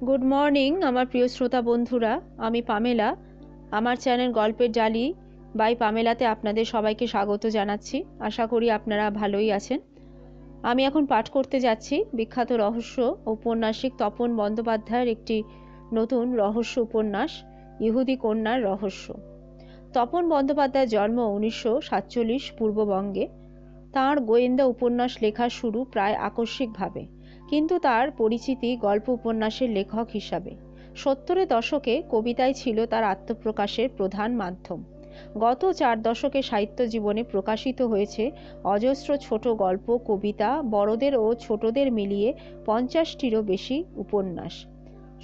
Good morning আমার প্রিয় শ্রোতা বন্ধুরা, আমি পামেলা। আমার চ্যানেল গল্পের ডালি বাই পামেলাতে আপনাদের সবাইকে স্বাগত জানাচ্ছি। আশা করি আপনারা ভালোই আছেন। আমি এখন পাঠ করতে যাচ্ছি বিখ্যাত রহস্য ঔপন্যাসিক তপন বন্দ্যোপাধ্যায়ের একটি নতুন রহস্য উপন্যাস, ইহুদি কন্যার রহস্য। তপন বন্দ্যোপাধ্যায়ের জন্ম 1947 পূর্ববঙ্গে। তাঁর গোয়েন্দা উপন্যাস লেখা শুরু প্রায় আকস্মিকভাবে, কিন্তু তার পরিচিতি গল্প উপন্যাসের লেখক হিসাবে। 70-এর দশকে কবিতাই ছিল তার আত্মপ্রকাশের প্রধান মাধ্যম। গত 4 দশকে সাহিত্য জীবনে প্রকাশিত হয়েছে অজস্র ছোট গল্প, কবিতা, বড়দের ও ছোটদের মিলিয়ে 50টিরও বেশি উপন্যাস।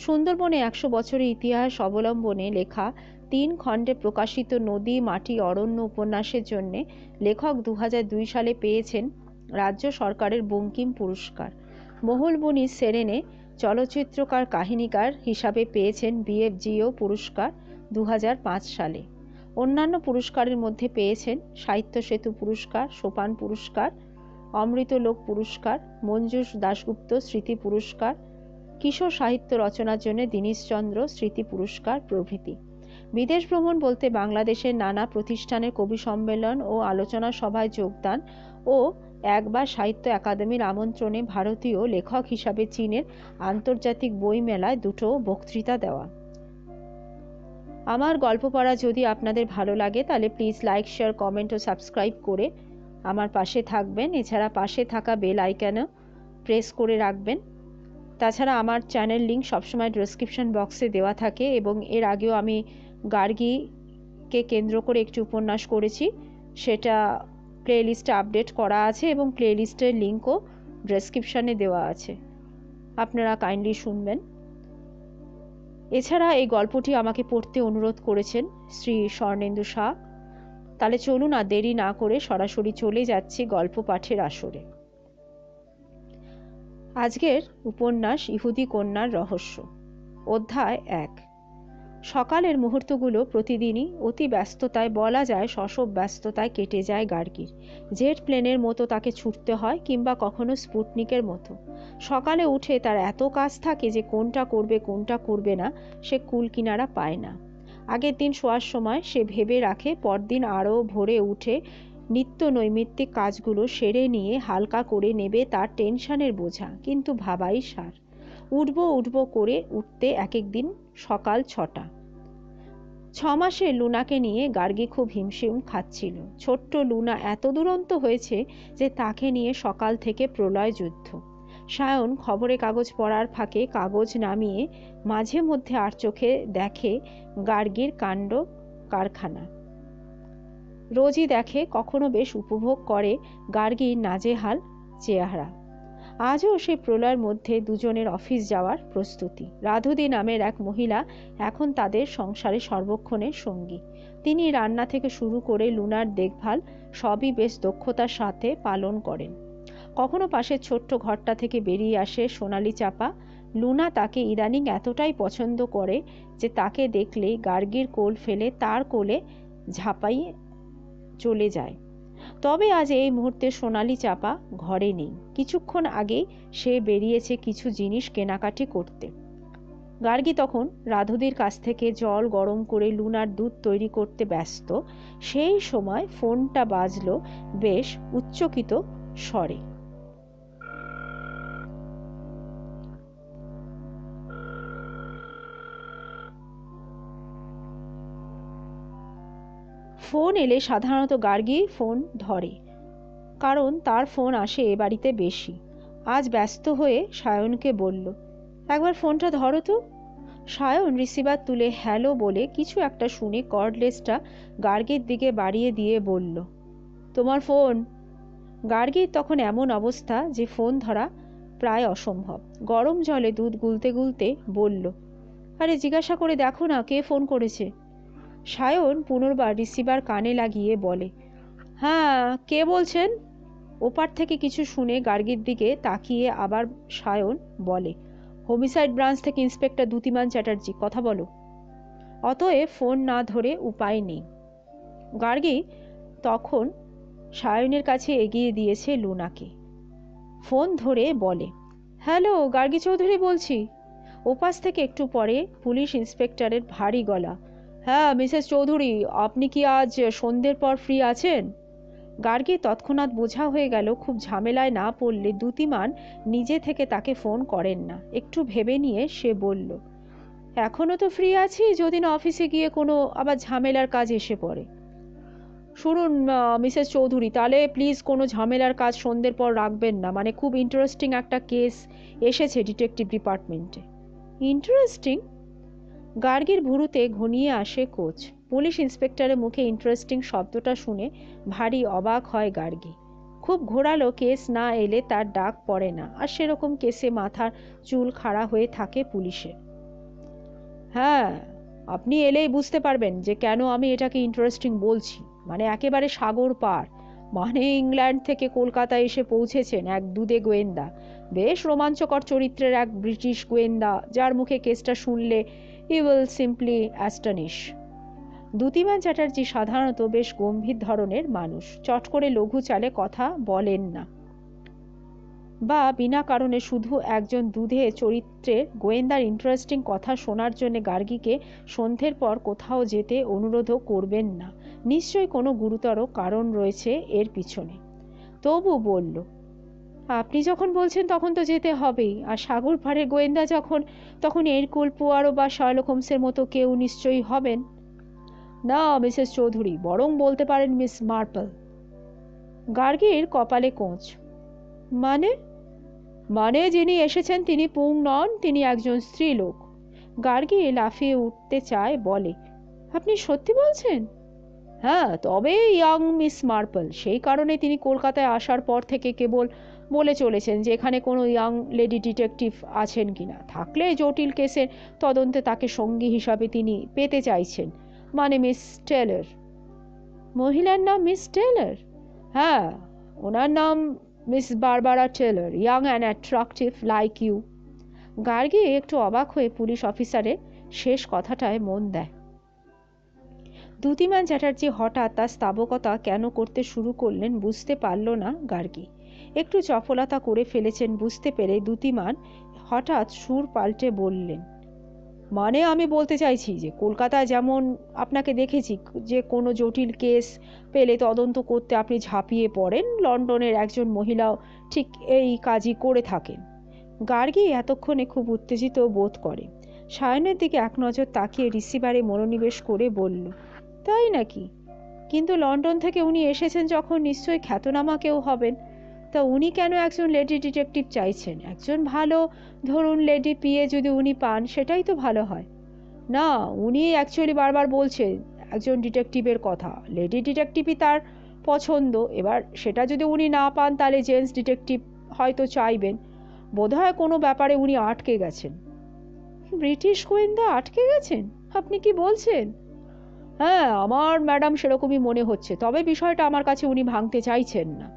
সুন্দরবনে 100 বছরের ইতিহাস অবলম্বনে লেখা 3 খণ্ডে প্রকাশিত নদী, মাটি, অরণ্য উপন্যাসের জন্যে লেখক 2002 সালে পেয়েছেন রাজ্য সরকারের বঙ্কিম পুরস্কার। মহুলবনি সেরেনে চলচ্চিত্রকার কাহিনীকার হিসাবে পেয়েছেন BFGO পুরস্কার 2005 সালে। অন্যান্য পুরস্কারের মধ্যে পেয়েছেন সাহিত্য সেতু পুরস্কার, সোপান পুরস্কার, অমৃতলোক পুরস্কার, মঞ্জুষ দাশগুপ্ত স্মৃতি পুরস্কার, কিশোর সাহিত্য রচনার জন্য দীনেশচন্দ্র স্মৃতি পুরস্কার প্রভৃতি। বিদেশ ভ্রমণ বলতে বাংলাদেশের নানা প্রতিষ্ঠানের কবি সম্মেলন ও আলোচনা সভায় যোগদান ও একবার সাহিত্য একাডেমির আমন্ত্রণে ভারতীয় লেখক হিসাবে চীনের আন্তর্জাতিক বই মেলায় 2টো বক্তৃতা দেওয়া। আমার গল্প পড়া যদি আপনাদের ভালো লাগে তাহলে প্লিজ লাইক, শেয়ার, কমেন্ট ও সাবস্ক্রাইব করে আমার পাশে থাকবেন। এছাড়া পাশে থাকা বেল আইকনও প্রেস করে রাখবেন। তাছাড়া আমার চ্যানেল লিঙ্ক সবসময় ডেসক্রিপশন বক্সে দেওয়া থাকে, এবং এর আগেও আমি গার্গীকে কেন্দ্র করে একটি উপন্যাস করেছি, সেটা প্লেলিস্টে আপডেট করা আছে এবং প্লেলিস্টের লিঙ্কও ডেসক্রিপশানে দেওয়া আছে, আপনারা কাইন্ডলি শুনবেন। এছাড়া এই গল্পটি আমাকে পড়তে অনুরোধ করেছেন শ্রী স্বর্ণেন্দু শাহ। তাহলে চলুন আর দেরি না করে সরাসরি চলে যাচ্ছি গল্প পাঠের আসরে। আজকের উপন্যাস ইহুদি কন্যার রহস্য, অধ্যায় 1। সকালের মুহূর্তগুলো প্রতিদিনই অতি ব্যস্ততায়, বলা যায় শশব ব্যস্ততায় কেটে যায় গার্গীর। জেট প্লেনের মতো তাকে ছুটতে হয়, কিংবা কখনো স্পুটনিকের মতো। সকালে উঠে তার এত কাজ থাকে যে কোনটা করবে কোনটা করবে না সে কুল কিনারা পায় না। আগের দিন শোয়ার সময় সে ভেবে রাখে পরদিন আরও ভোরে উঠে নিত্য নৈমিত্তিক কাজগুলো সেরে নিয়ে হালকা করে নেবে তার টেনশনের বোঝা, কিন্তু ভাবাই সার। উঠব করে উঠতে এক একদিন সকাল 6টা। 6 মাসে লুনাকে নিয়ে গার্গী খুব হিমশিম খাচ্ছিল। ছোট্ট লুনা এত দুরন্ত হয়েছে যে তাকে নিয়ে সকাল থেকে প্রলয় যুদ্ধ। সায়ন খবরে কাগজ পড়ার ফাঁকে কাগজ নামিয়ে মাঝে মধ্যে আর চোখে দেখে গার্গীর কাণ্ড কারখানা। রোজই দেখে, কখনো বেশ উপভোগ করে গার্গীর নাজেহাল চেহারা। আজও সে প্রলয়ের মধ্যে দুজনের অফিস যাওয়ার প্রস্তুতি। রাধুদি নামের এক মহিলা এখন তাদের সংসারে সর্বক্ষণের সঙ্গী। তিনি রান্না থেকে শুরু করে লুনার দেখভাল সবই বেশ দক্ষতার সাথে পালন করেন। কখনো পাশের ছোট্ট ঘরটা থেকে বেরিয়ে আসে সোনালি চাপা। লুনা তাকে ইদানিং এতটাই পছন্দ করে যে তাকে দেখলেই গার্গীর কোল ফেলে তার কোলে ঝাঁপাইয়ে চলে যায়। তবে আজ এই মুহূর্তে সোনালি চাপা ঘরে নেই। কিছুক্ষণ আগেই সে বেরিয়েছে কিছু জিনিস কেনাকাটি করতে। গার্গী তখন রাধুদির কাছ থেকে জল গরম করে লুনার দুধ তৈরি করতে ব্যস্ত। সেই সময় ফোনটা বাজলো বেশ উচ্চকিত স্বরে। ফোন এলে সাধারণত গার্গী ফোন ধরে, কারণ তার ফোন আসে এ বাড়িতে বেশি। আজ ব্যস্ত হয়ে সায়নকে বলল, একবার ফোনটা ধরো তো। সায়ন রিসিভার তুলে হ্যালো বলে কিছু একটা শুনে কর্ডলেসটা গার্গীর দিকে বাড়িয়ে দিয়ে বলল, তোমার ফোন। গার্গীর তখন এমন অবস্থা যে ফোন ধরা প্রায় অসম্ভব। গরম জলে দুধ গুলতে গুলতে বলল, আরে জিজ্ঞাসা করে দেখো না কে ফোন করেছে। সায়ন পুনর্বার রিসিভার কানে লাগিয়ে বলে, হ্যাঁ কে বলছেন। ওপার থেকে কিছু শুনে গার্গীর দিকে তাকিয়ে আবার সায়ন বলে, হোমিসাইড ব্রাঞ্চ থেকে ইন্সপেক্টর দ্যুতিমান চ্যাটার্জি, কথা বলো। অতএব ফোন না ধরে উপায় নেই। গার্গী তখন সায়নের কাছে এগিয়ে দিয়েছে লুনাকে। ফোন ধরে বলে, হ্যালো গার্গী চৌধুরী বলছি। ওপাশ থেকে একটু পরে পুলিশ ইন্সপেক্টরের ভারী গলা, হ্যাঁ মিসেস চৌধুরী, আপনি কি আজ সন্ধ্যের পর ফ্রি আছেন? গার্গী তৎক্ষণাৎ বোঝা হয়ে গেল খুব ঝামেলায় না পড়লে দ্যুতিমান নিজে থেকে তাকে ফোন করেন না। একটু ভেবে নিয়ে সে বলল, এখনও তো ফ্রি আছি, যদি না অফিসে গিয়ে কোনো আবার ঝামেলার কাজ এসে পড়ে। শুনুন মিসেস চৌধুরী, তাহলে প্লিজ কোনো ঝামেলার কাজ সন্ধ্যের পর রাখবেন না, মানে খুব ইন্টারেস্টিং একটা কেস এসেছে ডিটেকটিভ ডিপার্টমেন্টে। ইন্টারেস্টিং? গার্গীর ভুরুতে ঘনিয়ে আসে কোচ। পুলিশ ইন্সপেক্টরের মুখে ইন্টারেস্টিং শব্দটা শুনে ভারী অবাক হয় গার্গী। খুব ঘোরালো কেস না এলে তার ডাক পড়ে না, আর সেরকম কেসে মাথার চুল খাড়া হয়ে থাকে পুলিশের। হ্যাঁ, আপনি এলেই বুঝতে পারবেন যে কেন আমি এটাকে ইন্টারেস্টিং বলছি। মানে একেবারে সাগর পার, মানে ইংল্যান্ড থেকে কলকাতায় এসে পৌঁছেছেন এক দুদে গোয়েন্দা, বেশ রোমাঞ্চকর চরিত্রের এক ব্রিটিশ গোয়েন্দা, যার মুখে কেসটা শুনলে you will simply astonish. Dyutiman Chatterjee সাধারণত বেশ গম্ভীর ধরনের মানুষ, চট করে লঘু চালে কথা বলেন না, বা বিনা কারণে শুধু একজন দুধে চরিত্রের গোয়েন্দার ইন্টারেস্টিং কথা শোনার জন্য গার্গীকে সন্ধ্যের পর কোথাও যেতে অনুরোধও করবেন না। নিশ্চয়ই কোনো গুরুতর কারণ রয়েছে এর পিছনে। তবু বলল, আপনি যখন বলছেন তখন তো যেতে হবেই, আর সাগর পাড়ের গোয়েন্দা যখন, তখন এরকুল পোয়ারো বা শার্লক হোমসের মতো কেউ নিশ্চয়ই হবেন। না মিসেস চৌধুরী, বরং বলতে পারেন মিস মার্পল। গার্গীর কপালে কোঁচ। মানে? মানে যিনি এসেছেন তিনি পুং নন, তিনি একজন স্ত্রীলোক। গার্গী লাফিয়ে উঠতে চায়, বলে, আপনি সত্যি বলছেন? হ্যাঁ, তবে ইয়াং মিস মার্পল। সেই কারণে তিনি কলকাতায় আসার পর থেকে কেবল বলে চলেছেন যে এখানে কোনো ইয়াং লেডি ডিটেকটিভ আছেন কিনা, থাকলে জটিল কেসের তদন্তে তাকে সঙ্গী হিসাবে তিনি পেতে চাইছেন, মানে মিস টেলর। মহিলার নাম মিস টেলর? হ্যাঁ, ওনার নাম miss Barbara Taylor, young and attractive like you. Gargi একটু অবাক হয়ে পুলিশ অফিসারের শেষ কথাটায় মন দেয়। দ্যুতিমান চ্যাটার্জি হঠাৎ তার স্তাবকতা কেন করতে শুরু করলেন বুঝতে পারল না গার্গী। একটু চপলতা করে ফেলেছেন বুঝতে পেরে দ্যুতিমান হঠাৎ সুর পাল্টে বললেন, মানে আমি বলতে চাইছি যে কলকাতায় যেমন আপনাকে দেখেছি যে কোনো জটিল কেস পেলে তদন্ত করতে আপনি ঝাঁপিয়ে পড়েন, লন্ডনের একজন মহিলাও ঠিক এই কাজই করে থাকেন। গার্গী এতক্ষণে খুব উত্তেজিত বোধ করে। সায়নের দিকে এক নজর তাকিয়ে রিসিভারে মনোনিবেশ করে বলল, তাই নাকি? কিন্তু লন্ডন থেকে উনি এসেছেন যখন নিশ্চয়ই খ্যাতনামা কেউ হবেন। তা উনি কেন একজন লেডি ডিটেকটিভ চাইছেন? একজন ভালো, ধরুন লেডি পিএ যদি উনি পান সেটাই তো ভালো হয়। না, উনি অ্যাকচুয়ালি বারবার বলছেন একজন ডিটেকটিভের কথা, লেডি ডিটেকটিভই তার পছন্দ। এবার সেটা যদি উনি না পান তাহলে জেন্টস ডিটেকটিভ হয়তো চাইবেন। বোধহয় কোনো ব্যাপারে উনি আটকে গেছেন। ব্রিটিশ গোয়েন্দা আটকে গেছেন? আপনি কি বলছেন? হ্যাঁ, আমার ম্যাডাম সেরকমই মনে হচ্ছে, তবে বিষয়টা আমার কাছে উনি ভাঙতে চাইছেন না।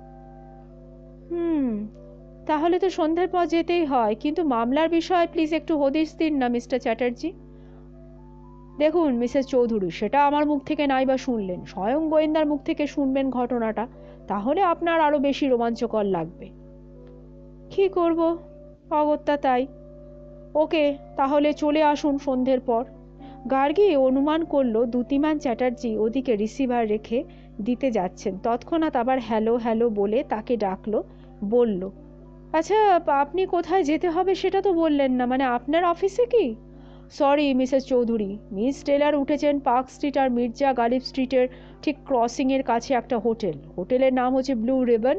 তাহলে তো সন্ধ্যের পর যেতেই হয়, কিন্তু মামলার বিষয়ে প্লিজ একটু হদিশ দিন না মিস্টার চ্যাটার্জি। দেখুন মিসেস চৌধুরী, সেটা আমার মুখ থেকে নাই বা শুনলেন, স্বয়ং গোয়েন্দার মুখ থেকে শুনবেন ঘটনাটা, তাহলে আপনার আরো বেশি রোমাঞ্চকর লাগবে। কি করব, অগত্যা তাই। ওকে, তাহলে চলে আসুন সন্ধ্যের পর। গার্গী অনুমান করল দ্যুতিমান চ্যাটার্জি ওদিকে রিসিভার রেখে দিতে যাচ্ছেন। তৎক্ষণাৎ আবার হ্যালো হ্যালো বলে তাকে ডাকলো, বলল, আচ্ছা আপনি কোথায় যেতে হবে সেটা তো বললেন না, মানে আপনার অফিসে কি? Sorry mrs Chowdhury, miss Taylor উঠেছেন পার্ক স্ট্রিট আর মির্জা গালিব স্ট্রিটের ঠিক ক্রসিংয়ের কাছে একটা হোটেল। হোটেলের নাম হচ্ছে ব্লু রিবন,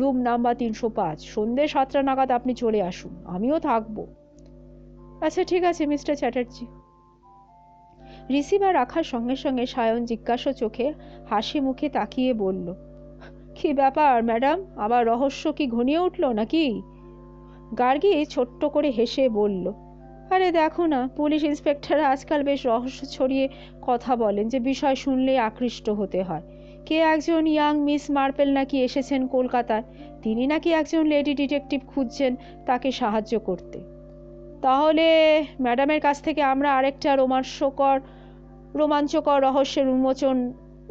রুম নাম্বার 305। সন্ধ্যে 7টা নাগাদ আপনি চলে আসুন, আমিও থাকবো। আচ্ছা ঠিক আছে মিস্টার চ্যাটার্জি। রিসিভার রাখার সঙ্গে সঙ্গে সায়ন জিজ্ঞাসা চোখে হাসি মুখে তাকিয়ে বলল, কি ব্যাপার ম্যাডাম, আবার রহস্য কি ঘনিয়ে উঠল নাকি? গার্গী ছোট্ট করে হেসে বলল, আরে দেখো না, পুলিশ ইন্সপেক্টররা আজকাল বেশ রহস্য ছড়িয়ে কথা বলেন যে বিষয় শুনলেই আকৃষ্ট হতে হয়। কে একজন ইয়াং মিস মার্পেল নাকি এসেছেন কলকাতায়, তিনি নাকি একজন লেডি ডিটেকটিভ খুঁজছেন তাকে সাহায্য করতে। তাহলে ম্যাডামের কাছ থেকে আমরা আরেকটা রোমাঞ্চকর রহস্যের উন্মোচন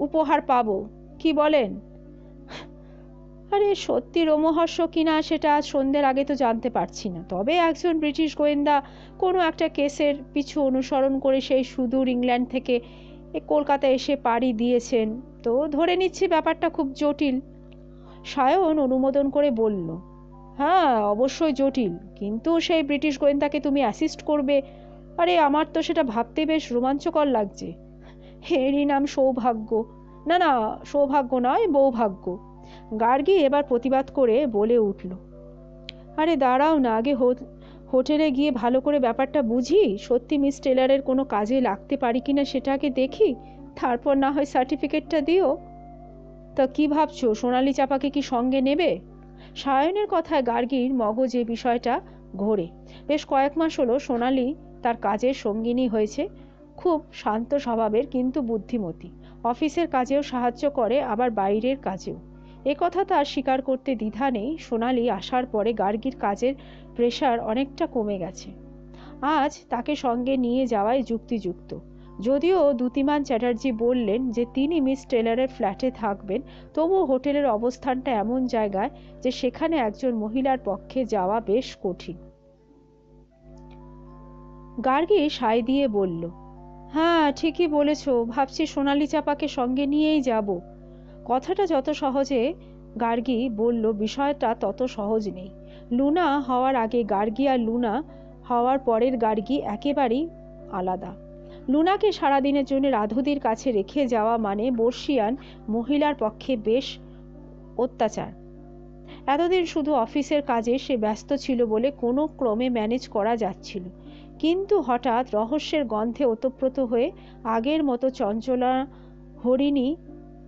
উপহার পাবো, কি বলেন? আরে সত্যি রোমহর্ষ কিনা সেটা আজ সন্ধ্যের আগে তো জানতে পারছি না, তবে একজন ব্রিটিশ গোয়েন্দা কোনো একটা কেসের পিছু অনুসরণ করে সেই সুদূর ইংল্যান্ড থেকে কলকাতায় এসে পাড়ি দিয়েছেন, তো ধরে নিচ্ছি ব্যাপারটা খুব জটিল। সায়ন অনুমোদন করে বলল, হ্যাঁ অবশ্যই জটিল, কিন্তু সেই ব্রিটিশ গোয়েন্দাকে তুমি অ্যাসিস্ট করবে, আরে আমার তো সেটা ভাবতে বেশ রোমাঞ্চকর লাগছে। এরই নাম সৌভাগ্য। না না, সৌভাগ্য নয়, বৌভাগ্য। গার্গী এবার প্রতিবাদ করে বলে উঠল, আরে দাঁড়াও না, আগে হোটেলে গিয়ে ভালো করে ব্যাপারটা বুঝি, সত্যি মিস টেলরের কোনো কাজে লাগতে পারি কিনা সেটা আগে দেখি, তারপর না হয় সার্টিফিকেটটা দিও। তা কি ভাবছো, সোনালি চাপাকে কি সঙ্গে নেবে? সায়নের কথায় গার্গীর মগজে বিষয়টা ঘোরে। বেশ কয়েক মাস হলো সোনালি তার কাজের সঙ্গিনী হয়েছে, খুব শান্ত স্বভাবের কিন্তু বুদ্ধিমতী, অফিসের কাজেও সাহায্য করে আবার বাইরের কাজেও। কথা তার স্বীকার করতে দ্বিধা নেই, সোনালি আসার পরে গার্গীর কাজের প্রেশার অনেকটা কমে গেছে। আজ তাকে সঙ্গে নিয়ে যাওয়াই যুক্তিযুক্ত, যদিও দ্যুতিমান চ্যাটার্জি বললেন যে তিনি মিস টেলরের ফ্ল্যাটে থাকবেন, তবুও হোটেলের অবস্থানটা এমন জায়গায় যে সেখানে একজন মহিলার পক্ষে যাওয়া বেশ কঠিন। গার্গী সায় দিয়ে বলল, হ্যাঁ ঠিকই বলেছ, ভাবছি সোনালি চাপাকে সঙ্গে নিয়েই যাব। কথাটা যত সহজে গার্গী বলল, বিষয়টা তত সহজ নেই। লুনা হওয়ার আগে গার্গী আর লুনা হওয়ার পরের গার্গী একেবারেই আলাদা। লুনাকে সারাদিনের জন্য রাধুদির কাছে রেখে যাওয়া মানে বর্ষিয়ান মহিলার পক্ষে বেশ অত্যাচার। এতদিন শুধু অফিসের কাজে সে ব্যস্ত ছিল বলে কোনো ক্রমে ম্যানেজ করা যাচ্ছিল, কিন্তু হঠাৎ রহস্যের গন্ধে ওতপ্রোত হয়ে আগের মতো চঞ্চলা হরিণী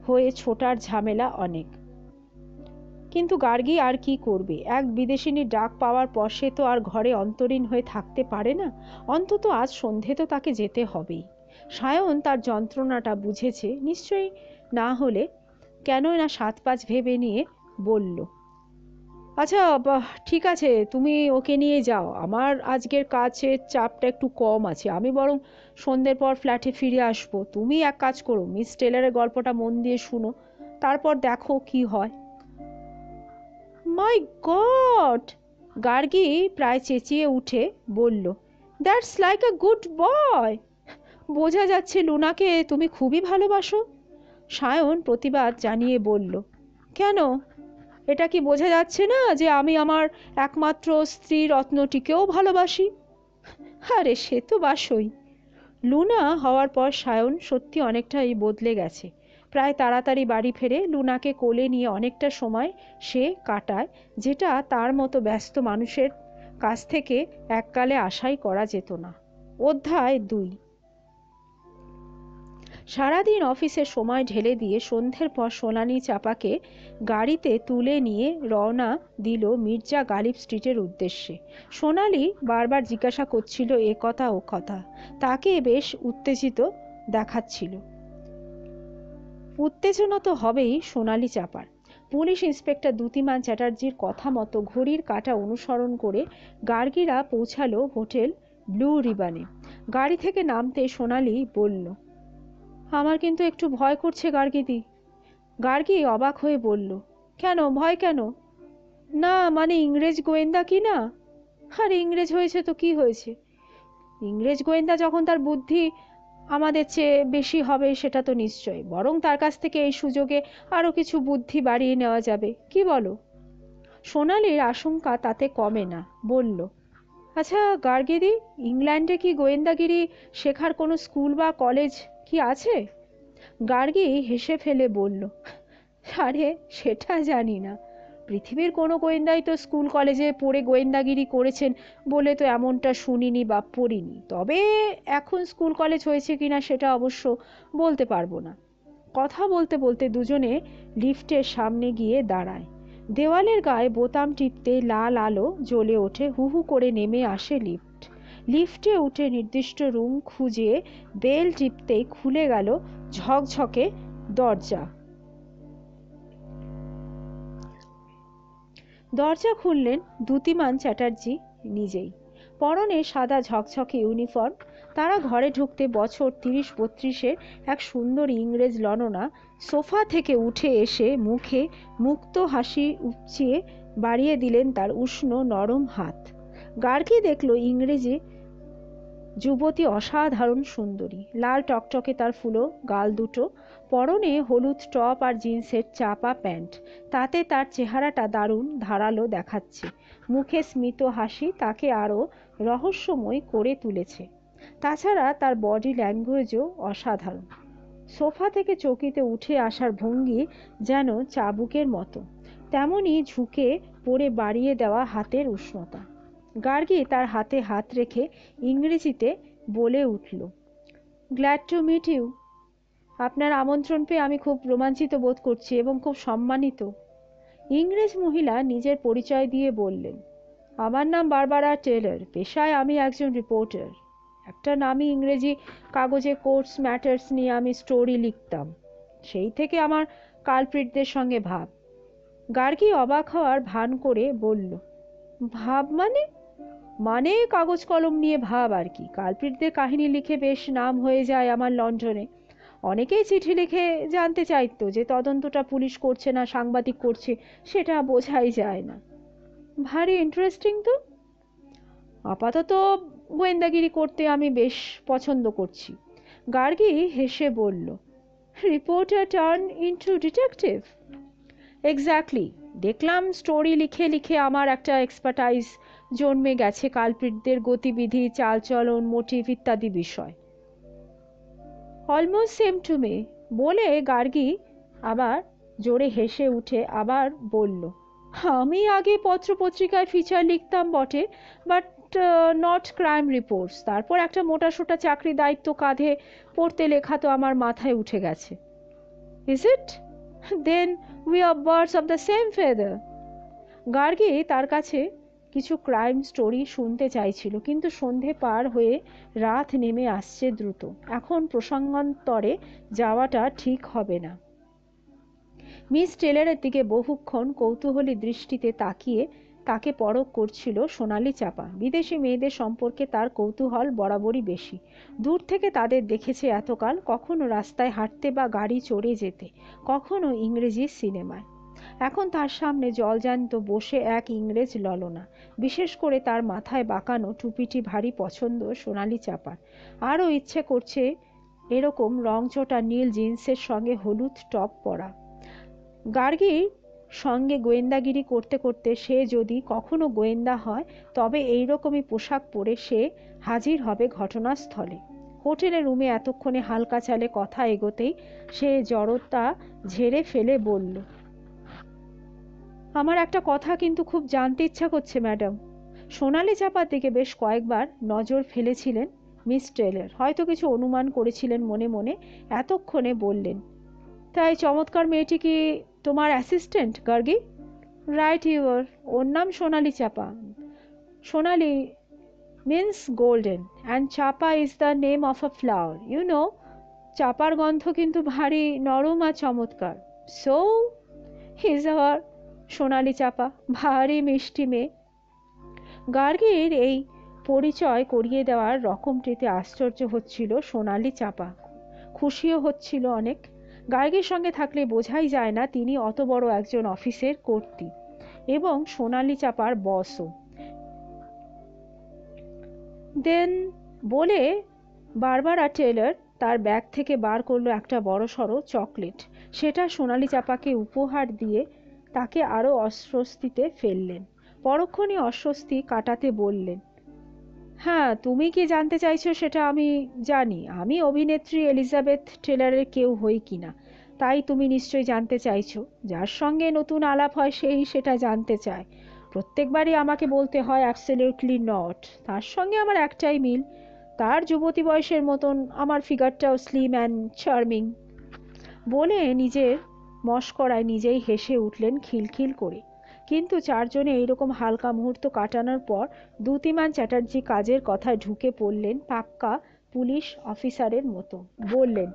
হয়ে ছোটার ঝামেলা অনেক। কিন্তু গার্গী আর কি করবে, এক বিদেশিনীর ডাক পাওয়ার পর সে তো আর ঘরে অন্তরীণ হয়ে থাকতে পারে না, অন্তত আজ সন্ধে তো তাকে যেতে হবেই। সায়ন তার যন্ত্রণাটা বুঝেছে নিশ্চয়ই, না হলে কেন না 7-5 ভেবে নিয়ে বলল, আচ্ছা ঠিক আছে, তুমি ওকে নিয়ে যাও, আমার আজকের কাজের চাপটা একটু কম আছে, আমি বরং সন্ধ্যের পর ফ্ল্যাটে ফিরে আসবো। তুমি এক কাজ করো, মিস টেলরের গল্পটা মন দিয়ে শুনো, তারপর দেখো কি হয়। মাই গড, গার্গী প্রায় চেঁচিয়ে উঠে বলল, that's like a good boy. বোঝা যাচ্ছে লুনাকে তুমি খুবই ভালোবাসো। সায়ন প্রতিবাদ জানিয়ে বলল, কেন, এটা কি বোঝা যাচ্ছে না যে আমি আমার একমাত্র স্ত্রী রত্নটিকেও ভালোবাসি? আরে সে তো বাসই। লুনা হওয়ার পর সায়ন সত্যি অনেকটাই বদলে গেছে। প্রায় তাড়াতাড়ি বাড়ি ফেরে, লুনাকে কোলে নিয়ে অনেকটা সময় সে কাটায়, যেটা তার মতো ব্যস্ত মানুষের কাছ থেকে এককালে আশাই করা যেত না। অধ্যায় 2। সারাদিন অফিসের সময় ঢেলে দিয়ে সন্ধ্যের পর সোনালি চাপাকে গাড়িতে তুলে নিয়ে রওনা দিল মির্জা গালিব স্ট্রিটের উদ্দেশ্যে। সোনালি বারবার জিজ্ঞাসা করছিল এ কথা ও কথা, তাকে বেশ উত্তেজিত দেখাচ্ছিল। উত্তেজনা তো হবেই সোনালি চাপার। পুলিশ ইন্সপেক্টর দ্যুতিমান চ্যাটার্জির কথা মতো ঘড়ির কাঁটা অনুসরণ করে গার্গীরা পৌঁছালো হোটেল ব্লু রিবনে। গাড়ি থেকে নামতে সোনালি বলল, আমার কিন্তু একটু ভয় করছে গার্গীদি। গার্গী অবাক হয়ে বলল, কেন, ভয় কেন? না মানে ইংরেজ গোয়েন্দা কি না? আর ইংরেজ হয়েছে তো কি হয়েছে, ইংরেজ গোয়েন্দা যখন তার বুদ্ধি আমাদের চেয়ে বেশি হবে সেটা তো নিশ্চয়, বরং তার কাছ থেকে এই সুযোগে আরও কিছু বুদ্ধি বাড়িয়ে নেওয়া যাবে, কি বলো? সোনালির আশঙ্কা তাতে কমে না, বলল, আচ্ছা গার্গীদি, ইংল্যান্ডে কি গোয়েন্দাগিরি শেখার কোনো স্কুল বা কলেজ কি আছে? গার্গী হেসে ফেলে বলল, আরে সেটা জানি না, পৃথিবীর কোনো গোয়েন্দাই তো স্কুল কলেজে পড়ে গোয়েন্দাগিরি করেছেন বলে তো এমনটা শুনিনি বা পড়িনি, তবে এখন স্কুল কলেজ হয়েছে কিনা সেটা অবশ্য বলতে পারবো না। কথা বলতে বলতে দুজনে লিফটের সামনে গিয়ে দাঁড়ায়। দেওয়ালের গায়ে বোতাম টিপতে লাল আলো জ্বলে ওঠে, হু হু করে নেমে আসে লিফট। লিফটে উঠে নির্দিষ্ট রুম খুঁজে বেল টিপতেই খুলে গেল ঝকঝকে দরজা। দরজা খুললেন দ্যুতিমান চ্যাটার্জি নিজেই। পরনে সাদা ঝকঝকে ইউনিফর্ম। তারা ঘরে ঢুকতে বছর 30-32-এর এক সুন্দর ইংরেজ ললনা সোফা থেকে উঠে এসে মুখে মুক্ত হাসি উপচিয়ে বাড়িয়ে দিলেন তার উষ্ণ নরম হাত। গার্গী দেখল ইংরেজি যুবতী অসাধারণ সুন্দরী, লাল টকটকে তার ফুলো গাল দুটো, পরনে হলুদ টপ আর জিন্সের চাপা প্যান্ট। তাতে তার চেহারাটা দারুণ ধারালো দেখাচ্ছে। মুখে স্মিত হাসি তাকে আরও রহস্যময় করে তুলেছে। তাছাড়া তার বডি ল্যাঙ্গুয়েজও অসাধারণ। সোফা থেকে চৌকিতে উঠে আসার ভঙ্গি যেন চাবুকের মতো, তেমনি ঝুঁকে পড়ে বাড়িয়ে দেওয়া হাতের উষ্ণতা। গার্গী তার হাতে হাত রেখে ইংরেজিতে বলে উঠল, গ্ল্যাড টু মিট ইউ। আপনার আমন্ত্রণ পেয়ে আমি খুব রোমাঞ্চিত বোধ করছি এবং খুব সম্মানিত। ইংরেজ মহিলা নিজের পরিচয় দিয়ে বললেন, আমার নাম বারবারা টেলর, পেশায় আমি একজন রিপোর্টার। একটা নামি ইংরেজি কাগজে কোর্টস ম্যাটার্স নিয়ে আমি স্টোরি লিখতাম, সেই থেকে আমার কালপ্রিটদের সঙ্গে ভাব। গার্গী অবাক হওয়ার ভান করে বলল, ভাব মানে? মানে কাগজ কলম নিয়ে ভাব আর কি। কালপ্রিটদের কাহিনী লিখে বেশ নাম হয়ে যায় আমার লন্ডনে। অনেকেই চিঠি লিখে জানতে চাইতো যে তদন্তটা পুলিশ করছে না সাংবাদিক করছে, সেটা বোঝাই যায় না। ভারী ইন্টারেস্টিং তো। আপাতত গোয়েন্দাগিরি করতে আমি বেশ পছন্দ করছি। গার্গী হেসে বলল, reporter turn into detective. Exactly. দেখলাম স্টোরি লিখে লিখে আমার একটা এক্সপার্টাইজ জন্মে গেছে কালপ্রিটদের গতিবিধি, চালচলন, মোটিভ ইত্যাদি বিষয়। Almost same to me. বলে গার্গী আবার জোরে হেসে উঠে আবার বলল, আমি আগে পত্রপত্রিকায় ফিচার লিখতাম বটে, বাট নট ক্রাইম রিপোর্টস। তারপর একটা মোটাসোটা চাকরি দায়িত্ব কাঁধে পড়তে লেখা তো আমার মাথায় উঠে গেছে। Is it? Then we are birds of the same feather. Gargi তার কাছে কিছু ক্রাইম স্টোরি শুনতে চাইছিল, কিন্তু সন্ধে পার হয়ে রাত নেমে আসছে দ্রুত। এখন প্রসঙ্গান্তরে যাওয়াটা ঠিক হবে না। মিস টেলরের দিকে বহুক্ষণ কৌতূহলী দৃষ্টিতে তাকিয়ে তাকে পরখ করছিল সোনালি চাপা। বিদেশি মেয়েদের সম্পর্কে তার কৌতূহল বরাবরই বেশি। দূর থেকে তাদের দেখেছে এতকাল, কখনো রাস্তায় হাঁটতে বা গাড়ি চড়ে যেতে, কখনো ইংরেজি সিনেমায়। এখন তার সামনে জলজ্যান্ত বসে এক ইংরেজ ললনা। বিশেষ করে তার মাথায় বাঁকানো টুপিটি ভারী পছন্দ সোনালি চাপার। আরও ইচ্ছে করছে এরকম রংচটা নীল জিন্সের সঙ্গে হলুদ টপ পরা। গার্গীর সঙ্গে গোয়েন্দাগিরি করতে করতে সে যদি কখনো গোয়েন্দা হয়, তবে এইরকমই পোশাক পরে সে হাজির হবে ঘটনাস্থলে। হোটেলের রুমে এতক্ষণে হালকা চালে কথা এগোতেই সে জড়তা ঝেড়ে ফেলে বলল, আমার একটা কথা কিন্তু খুব জানতে ইচ্ছা করছে ম্যাডাম। সোনালি চাপার দিকে বেশ কয়েকবার নজর ফেলেছিলেন মিস টেলর। হয়তো কিছু অনুমান করেছিলেন মনে মনে। এতক্ষণে বললেন, তাই চমৎকার মেয়েটি কি তোমার অ্যাসিস্ট্যান্ট গার্গী? Right your. ওর নাম Sonali Chapa. Sonali means golden, and Chapa is the name of a flower, you know. চাপার গন্ধ কিন্তু ভারী নরম আর চমৎকার। সো হিজ আওয়ার সোনালি চাপা, ভারী মিষ্টি মেয়ে। গার্গীর এই পরিচয় করিয়ে দেওয়ার রকমটিতে আশ্চর্য হচ্ছিল সোনালি চাপা, খুশিও হচ্ছিল অনেক। গার্গীর সঙ্গে থাকলে বোঝাই যায় না তিনি অত বড় একজন অফিসের কর্ত্রী এবং সোনালি চাপার বসও। দেন বলে বারবারা টেলর তার ব্যাগ থেকে বার করলো একটা বড়সড় চকলেট। সেটা সোনালি চাপাকে উপহার দিয়ে তাকে আরও অস্বস্তিতে ফেললেন। পরক্ষণে অস্বস্তি কাটাতে বললেন, হ্যাঁ, তুমি কি জানতে চাইছো সেটা আমি জানি। আমি অভিনেত্রী এলিজাবেথ টেলরের কেউ হই কিনা, তাই তুমি নিশ্চয়ই জানতে চাইছো। যার সঙ্গে নতুন আলাপ হয় সেই সেটা জানতে চায়। প্রত্যেকবারই আমাকে বলতে হয় অ্যাবসলিউটলি নট। তার সঙ্গে আমার একটাই মিল, তার যুবতী বয়সের মতন আমার ফিগারটাও স্লিম অ্যান্ড চার্মিং। বলে নিজের মশকরায় নিজেই হেসে উঠলেন খিলখিল করে। কিন্তু চারজনে এইরকম হালকা মুহূর্ত কাটানোর পর দ্যুতিমান চ্যাটার্জি কাজের কথায় ঢুকে পড়লেন পাক্কা পুলিশ অফিসারের মতো। বললেন,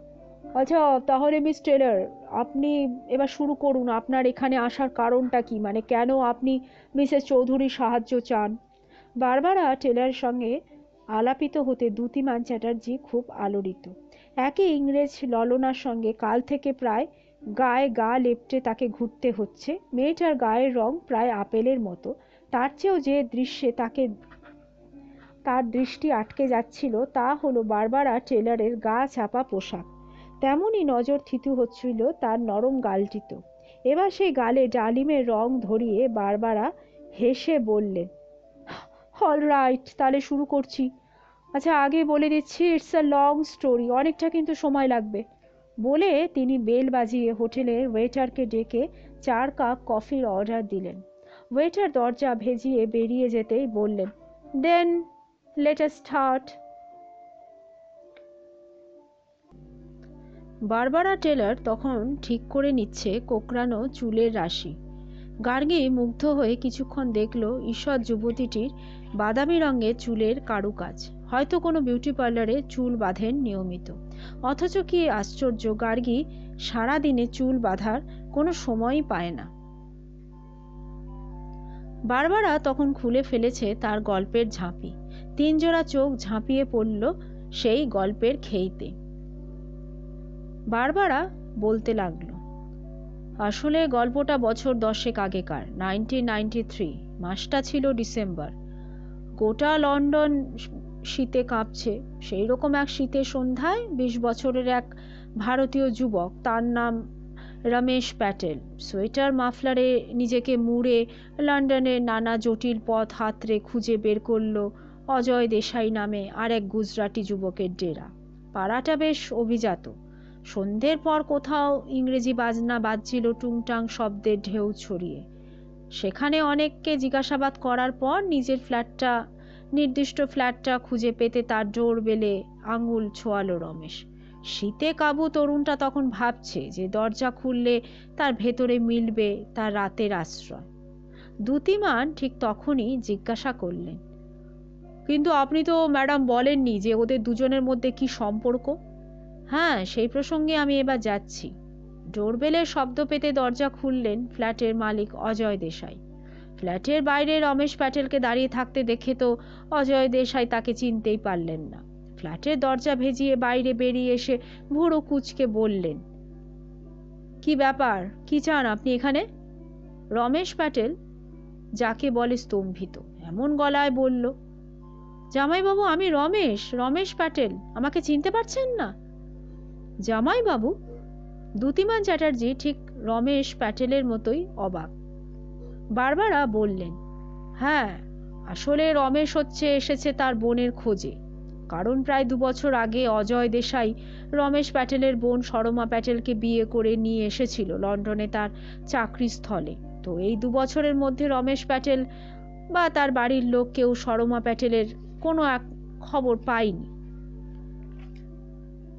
আচ্ছা তাহলে মিস টেলর, আপনি এবার শুরু করুন। আপনার এখানে আসার কারণটা কি? মানে কেন আপনি মিসেস চৌধুরীর সাহায্য চান? বারবারা টেলারের সঙ্গে আলাপিত হতে দ্যুতিমান চ্যাটার্জি খুব আলোড়িত। একই ইংরেজ ললনার সঙ্গে কাল থেকে প্রায় গায়ে গা লেপটে তাকে ঘুরতে হচ্ছে। মেয়েটার গায়ের রং প্রায় আপেলের মতো। তার চেয়েও যে দৃশ্যে তার দৃষ্টি আটকে যাচ্ছিল তা হলো বারবারা টেলারের গা চাপা পোশাক। তেমনই নজর থিতু হচ্ছিল তার নরম গালটিতে। এবার সেই গালে ডালিমের রং ধরিয়ে বারবারা হেসে বললেন, অল রাইট, তাহলে শুরু করছি। আচ্ছা, আগে বলে দিচ্ছি, ইটস আ লং স্টোরি, অনেকটা কিন্তু সময় লাগবে। বলে তিনি বেল বাজিয়ে হোটেলের ওয়েটারকে ডেকে 4 কাপ কফির অর্ডার দিলেন। ওয়েটার দরজা ভেজিয়ে বেরিয়ে যেতেই বললেন, then let us start. Barbara Taylor তখন ঠিক করে নিচ্ছে কোঁকড়ানো চুলের রাশি। গার্গী মুগ্ধ হয়ে কিছুক্ষণ দেখল ঈশ্বর যুবতীটির বাদামি রঙের চুলের কারুকাজ। হয়তো কোনো বিউটি পার্লারে চুল বাঁধেন নিয়মিত। অথচ কি আশ্চর্য, গার্গী সারাদিনে চুল বাঁধার কোনো সময়ই পায় না। বারবারা তখন খুলে ফেলেছে তার গল্পের ঝাঁপি। 3 জোড়া চোখ ঝাঁপিয়ে পড়ল সেই গল্পের খেইতে। বারবারা বলতে লাগলো, আসলে গল্পটা বছর 10 আগেকার, 1993। মাসটা ছিল ডিসেম্বর। গোটা লন্ডন শীতে কাঁপছে। সেই রকম এক শীতের সন্ধ্যায় 20 বছরের এক ভারতীয় যুবক, তার নাম রমেশ প্যাটেল, সোয়েটার মাফলারে নিজেকে মুড়ে লন্ডনের নানা জটিল পথ হাতড়ে খুঁজে বের করল অজয় দেশাই নামে আর এক গুজরাটি যুবকের ডেরা। পাড়াটা বেশ অভিজাত। সন্ধ্যের পর কোথাও ইংরেজি বাজনা বাজছিল টুংটাং শব্দের ঢেউ ছড়িয়ে। সেখানে অনেককে জিজ্ঞাসাবাদ করার পর নির্দিষ্ট ফ্ল্যাটটা খুঁজে পেতে তার ডোর বেলে আঙুল ছোয়ালো রমেশ। শীতে কাবু তরুণটা তখন ভাবছে যে দরজা খুললে তার ভেতরে মিলবে তার রাতের আশ্রয়। দ্যুতিমান ঠিক তখনই জিজ্ঞাসা করলেন, কিন্তু আপনি তো ম্যাডাম বলেননি যে ওদের দুজনের মধ্যে কি সম্পর্ক? হ্যাঁ, সেই প্রসঙ্গে আমি এবার যাচ্ছি। ডোরবেলের শব্দ পেতে দরজা খুললেন ফ্ল্যাটের মালিক অজয় দেশাই। ফ্ল্যাটের বাইরে রমেশ প্যাটেলকে দাঁড়িয়ে থাকতে দেখে তো অজয় দেশাই তাকে চিনতেই পারলেন না। ফ্ল্যাটের দরজা ভেজিয়ে বাইরে বেরিয়ে এসে ভুরু কুঁচকে বললেন, কি ব্যাপার, কি চান আপনি এখানে? রমেশ প্যাটেল যাকে বলে স্তম্ভিত এমন গলায় বলল, জামাইবাবু, আমি রমেশ প্যাটেল, আমাকে চিনতে পারছেন না? জামাইবাবু? দ্যুতিমান চ্যাটার্জি ঠিক রমেশ প্যাটেলের মতোই অবাক। বারবারা বললেন, হ্যাঁ, আসলে রমেশ এসেছে তার বোনের খোঁজে। কারণ প্রায় 2 বছর আগে অজয় দেশাই রমেশ প্যাটেলের বোন সরমা প্যাটেলকে বিয়ে করে নিয়ে এসেছিল লন্ডনে তার চাকরির স্থলে। তো এই 2 বছরের মধ্যে রমেশ প্যাটেল বা তার বাড়ির লোক কেউ সরমা প্যাটেলের কোনো এক খবর পায়নি।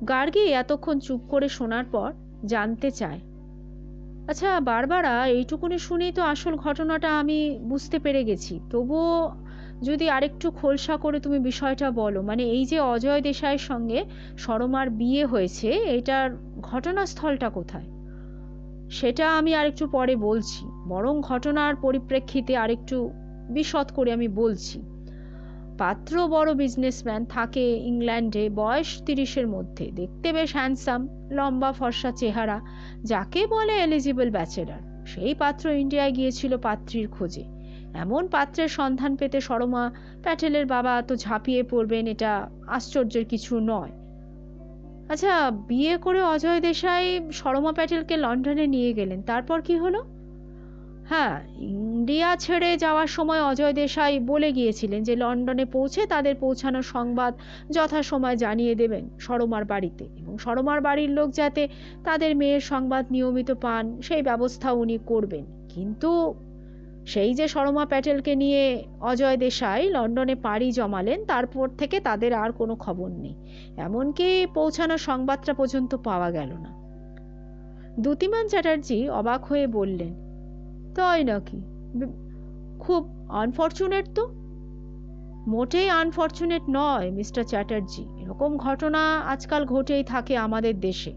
গার্গী এতক্ষণ চুপ করে শোনার পর জানতে চায়, আচ্ছা বারবারা, এইটুকুনি শুনেই তো আসল ঘটনাটা আমি বুঝতে পেরে গেছি। তবুও যদি আরেকটু খোলসা করে তুমি বিষয়টা বলো, মানে এই যে অজয় দেশাইয়ের সঙ্গে সরমার বিয়ে হয়েছে, এটার ঘটনাস্থলটা কোথায়? সেটা আমি আরেকটু পরে বলছি, বরং ঘটনার পরিপ্রেক্ষিতে আরেকটু বিশদ করে আমি বলছি। পাত্র বড় বিজনেসম্যান, থাকে ইংল্যান্ডে, বয়স 30-এর মধ্যে, দেখতে বেশ হ্যান্ডসাম, লম্বা ফর্সা চেহারা, যাকে বলে এলিজিবল ব্যাচেলার। সেই পাত্র ইন্ডিয়ায় গিয়েছিল পাত্রীর খোঁজে। এমন পাত্রের সন্ধান পেতে সরমা প্যাটেলের বাবা তো ঝাঁপিয়ে পড়বেন, এটা আশ্চর্যের কিছু নয়। আচ্ছা, বিয়ে করে অজয় দেশাই সরমা প্যাটেলকে লন্ডনে নিয়ে গেলেন, তারপর কি হলো? হ্যাঁ, ইন্ডিয়া ছেড়ে যাওয়ার সময় অজয় দেশাই বলে গিয়েছিলেন যে লন্ডনে পৌঁছে তাদের পৌঁছানোর সংবাদ যথাসময় জানিয়ে দেবেন সরমার বাড়িতে, এবং সরমার বাড়ির লোক যাতে তাদের মেয়ের সংবাদ নিয়মিত পান সেই ব্যবস্থা উনি করবেন। কিন্তু সেই যে সরমা প্যাটেলকে নিয়ে অজয় দেশাই লন্ডনে পাড়ি জমালেন, তারপর থেকে তাদের আর কোনো খবর নেই, এমনকি পৌঁছানোর সংবাদটা পর্যন্ত পাওয়া গেল না। দ্যুতিমান চ্যাটার্জি অবাক হয়ে বললেন, তাই নাকি? খুব আনফর্চুনেট তো। মোটেই আনফর্চুনেট নয় মিস্টার চ্যাটার্জি, এরকম ঘটনা আজকাল ঘটেই থাকে আমাদের দেশে।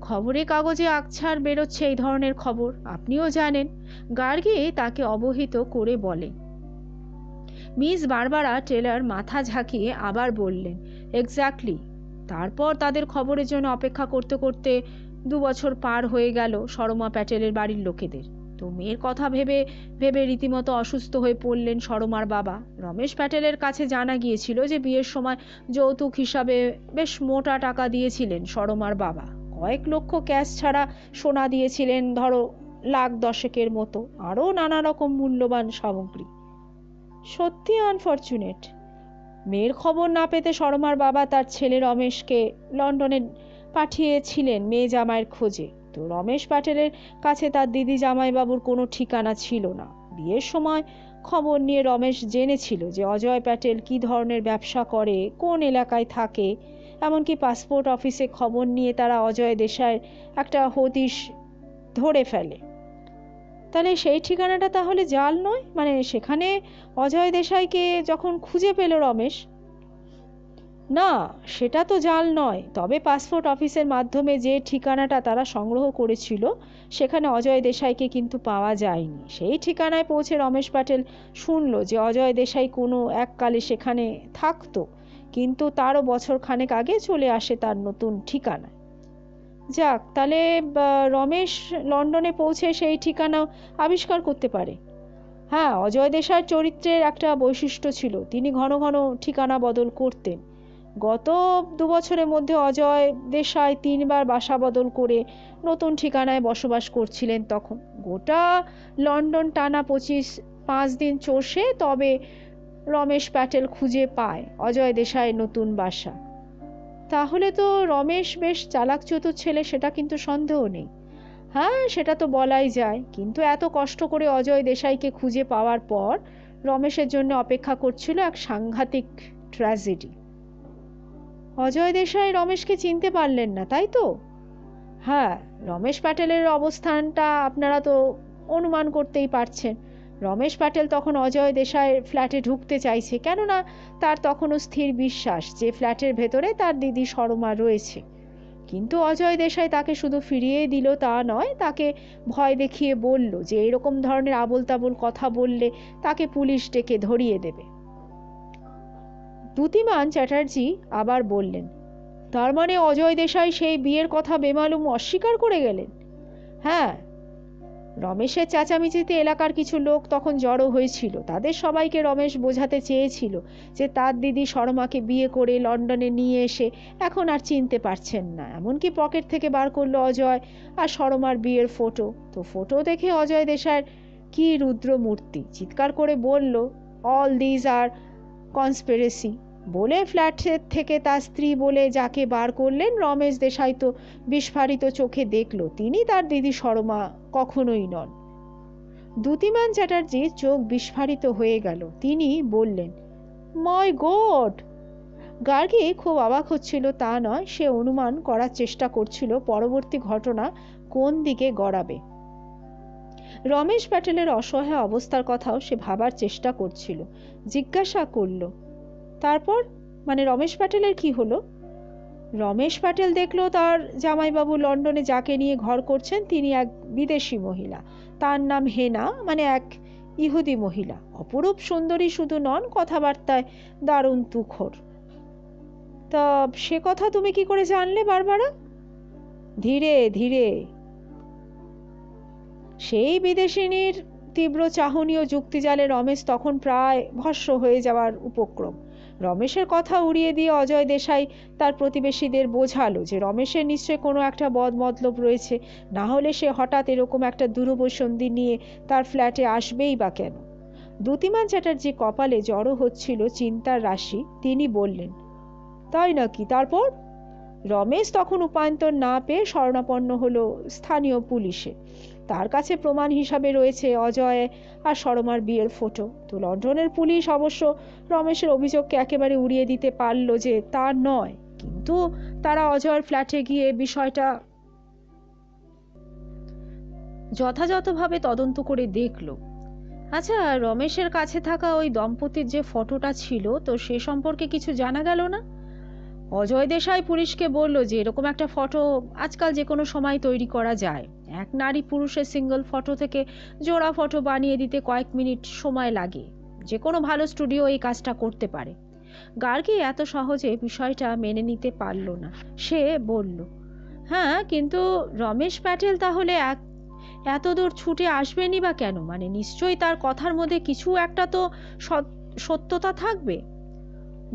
খবরের কাগজে আকছার বেরোচ্ছে এই ধরনের খবর, আপনিও জানেন। গার্গী তাকে অবহিত করে বলে, মিস বারবারা টেলর মাথা ঝাঁকিয়ে আবার বললেন, এক্স্যাক্টলি। তারপর তাদের খবরের জন্য অপেক্ষা করতে করতে 2 বছর পার হয়ে গেল সরমা প্যাটেলের বাড়ির লোকেদের। তো মেয়ের কথা ভেবে ভেবে রীতিমতো অসুস্থ হয়ে পড়লেন সরমার বাবা। রমেশ প্যাটেলের কাছে জানা গিয়েছিল যে বিয়ের সময় যৌতুক হিসাবে বেশ মোটা টাকা দিয়েছিলেন সরমার বাবা। কয়েক লক্ষ ক্যাশ ছাড়া সোনা দিয়েছিলেন ধরো লাখ 10 মতো, আরও নানা রকম মূল্যবান সামগ্রী। সত্যি আনফর্চুনেট। মেয়ের খবর না পেতে সরমার বাবা তার ছেলে রমেশকে লন্ডনে পাঠিয়েছিলেন মেয়ে জামাইয়ের খোঁজে। তো রমেশ প্যাটেলের কাছে তার দিদি জামাইবাবুর কোনো ঠিকানা ছিল না। বিয়ের সময় খবর নিয়ে রমেশ জেনেছিল যে অজয় প্যাটেল কী ধরনের ব্যবসা করে, কোন এলাকায় থাকে। এমনকি পাসপোর্ট অফিসে খবর নিয়ে তারা অজয় দেশাইয়ের একটা হদিশ ধরে ফেলে। তাহলে সেই ঠিকানাটা তাহলে জাল নয়? মানে সেখানে অজয় দেশাইকে যখন খুঁজে পেল রমেশ, না সেটা তো জাল নয়। তবে পাসপোর্ট অফিসের মাধ্যমে যে ঠিকানাটা তারা সংগ্রহ করেছিল সেখানে অজয় দেশাইকে কিন্তু পাওয়া যায়নি। সেই ঠিকানায় পৌঁছে রমেশ প্যাটেল শুনল যে অজয় দেশাই কোনো এককালে সেখানে থাকতো, কিন্তু তারও বছর খানেক আগে চলে আসে তার নতুন ঠিকানায়। যাক, তাহলে রমেশ লন্ডনে পৌঁছে সেই ঠিকানা আবিষ্কার করতে পারে। হ্যাঁ, অজয় দেশাইয়ের চরিত্রের একটা বৈশিষ্ট্য ছিল, তিনি ঘন ঘন ঠিকানা বদল করতেন। গত 2 বছরের মধ্যে অজয় দেশাই 3 বার বাসা বদল করে নতুন ঠিকানায় বসবাস করছিলেন। তখন গোটা লন্ডন টানা 5 দিন চষে তবে রমেশ প্যাটেল খুঁজে পায় অজয় দেশাইয়ের নতুন বাসা। তাহলে তো রমেশ বেশ চালাক চতুর ছেলে, সেটা কিন্তু সন্দেহ নেই। হ্যাঁ, সেটা তো বলাই যায়। কিন্তু এত কষ্ট করে অজয় দেশাইকে খুঁজে পাওয়ার পর রমেশের জন্য অপেক্ষা করছিল এক সাংঘাতিক ট্র্যাজেডি। অজয় দেশাই রমেশকে চিনতে পারলেন না, তাই তো? হ্যাঁ, রমেশ প্যাটেলের অবস্থানটা আপনারা তো অনুমান করতেই পারছেন। রমেশ প্যাটেল তখন অজয় দেশাইয়ের ফ্ল্যাটে ঢুকতে চাইছে, কেননা তার তখনও স্থির বিশ্বাস যে ফ্ল্যাটের ভেতরে তার দিদি সরমা রয়েছে। কিন্তু অজয় দেশাই তাকে শুধু ফিরিয়ে দিল তা নয়, তাকে ভয় দেখিয়ে বলল যে এরকম ধরনের আবোল তাবোল কথা বললে তাকে পুলিশ ডেকে ধরিয়ে দেবে। দ্যুতিমান চ্যাটার্জি আবার বললেন, তার মানে অজয় দেশাই সেই বিয়ের কথা বেমালুম অস্বীকার করে গেলেন? হ্যাঁ, রমেশের চেঁচামেচিতে এলাকার কিছু লোক তখন জড়ো হয়েছিল। তাদের সবাইকে রমেশ বোঝাতে চেয়েছিল যে তার দিদি সরমাকে বিয়ে করে লন্ডনে নিয়ে এসে এখন আর চিনতে পারছেন না। এমনকি পকেট থেকে বার করলো অজয় আর সরমার বিয়ের ফটো। তো ফটো দেখে অজয় দেশাইয়ের কি রুদ্র মূর্তি, চিৎকার করে বলল, অল দিজ আর কনস্পিরেসি বলে ফ্ল্যাটের থেকে তার স্ত্রী বলে যাকে বার করলেন রমেশ দেশাই তো বিস্ফারিত চোখে দেখল তিনি তার দিদি সরমা কখনোই নন। দ্যুতিমান চ্যাটার্জি চোখ বিস্ফারিত হয়ে গেল। তিনি বললেন, মাই গড! গার্গী খুব অবাক হচ্ছিল তা নয়, সে অনুমান করার চেষ্টা করছিল পরবর্তী ঘটনা কোন দিকে গড়াবে। রমেশ প্যাটেলের অসহায় অবস্থার কথাও সে ভাবার চেষ্টা করছিল। জিজ্ঞাসা করল, তারপর মানে রমেশ প্যাটেলের কি হলো? রমেশ প্যাটেল দেখলো তার জামাইবাবু লন্ডনে যাকে নিয়ে ঘর করছেন তিনি এক বিদেশি মহিলা। তার নাম হেনা, মানে এক ইহুদি মহিলা। অপরূপ সুন্দরী শুধু নন, কথাবার্তায় দারুণ তুখোর। তা সে কথা তুমি কি করে জানলে বারবারা? ধীরে ধীরে। সেই বিদেশিনীর তীব্র চাহনি ও যুক্তিজালে রমেশ তখন প্রায় ভস্ম হয়ে যাওয়ার উপক্রম। রমেশের কথা উড়িয়ে দিয়ে অজয় দেশাই তার প্রতিবেশীদের বোঝালো যে রমেশের নিশ্চয় কোনো একটা বদমতলব রয়েছে, না হলে সে হঠাৎ এরকম একটা দূরবসন্ধি নিয়ে তার ফ্ল্যাটে আসবেই বা কেন। দ্যুতিমান চ্যাটার্জি কপালে জড়ো হচ্ছিল চিন্তার রাশি। তিনি বললেন, তাই নাকি, তারপর? রমেশ তখন উপায়ন্তর না পেয়ে শরণাপন্ন হলো স্থানীয় পুলিশে। তার কাছে প্রমাণ হিসাবে রয়েছে অজয় আর সরমার বিয়ের ফটো। তো লন্ডনের পুলিশ অবশ্য রমেশের অভিযোগকে একেবারে উড়িয়ে দিতে পারল যে তা নয়, কিন্তু তারা অজয়ের ফ্ল্যাটে গিয়ে বিষয়টা যথাযথভাবে তদন্ত করে দেখল। আচ্ছা, রমেশের কাছে থাকা ওই দম্পতির যে ফটোটা ছিল, তো সে সম্পর্কে কিছু জানা গেল না? অজয় দেশাই পুলিশকে বলল যে এরকম একটা ফটো আজকাল যে কোনো সময় তৈরি করা যায়। এক নারী পুরুষের সিঙ্গল ফটো থেকে জোড়া ফটো বানিয়ে দিতে কয়েক মিনিট সময় লাগে। যে কোনো ভালো স্টুডিও এই কাজটা করতে পারে। গার্গী এত সহজে বিষয়টা মেনে নিতে পারল না। সে বলল, হ্যাঁ, কিন্তু রমেশ প্যাটেল তাহলে এত দূর ছুটে আসবেনই বা কেন? মানে নিশ্চয়ই তার কথার মধ্যে কিছু একটা তো সত্যতা থাকবে।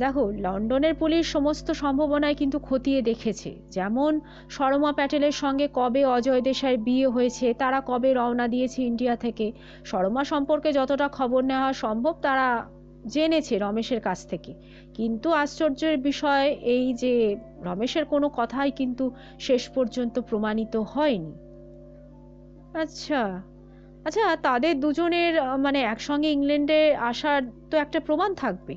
দেখো, লন্ডনের পুলিশ সমস্ত সম্ভাবনায় কিন্তু খতিয়ে দেখেছে। যেমন শর্মা প্যাটেলের সঙ্গে কবে অজয় দেশাইয়ের বিয়ে হয়েছে, তারা কবে রওনা দিয়েছে ইন্ডিয়া থেকে, শর্মা সম্পর্কে যতটা খবর নেওয়া সম্ভব তারা জেনেছে রমেশের কাছ থেকে। কিন্তু আশ্চর্যের বিষয় এই যে রমেশের কোনো কথাই কিন্তু শেষ পর্যন্ত প্রমাণিত হয়নি। আচ্ছা আচ্ছা, তাদের দুজনের মানে একসঙ্গে ইংল্যান্ডে আসার তো একটা প্রমাণ থাকবে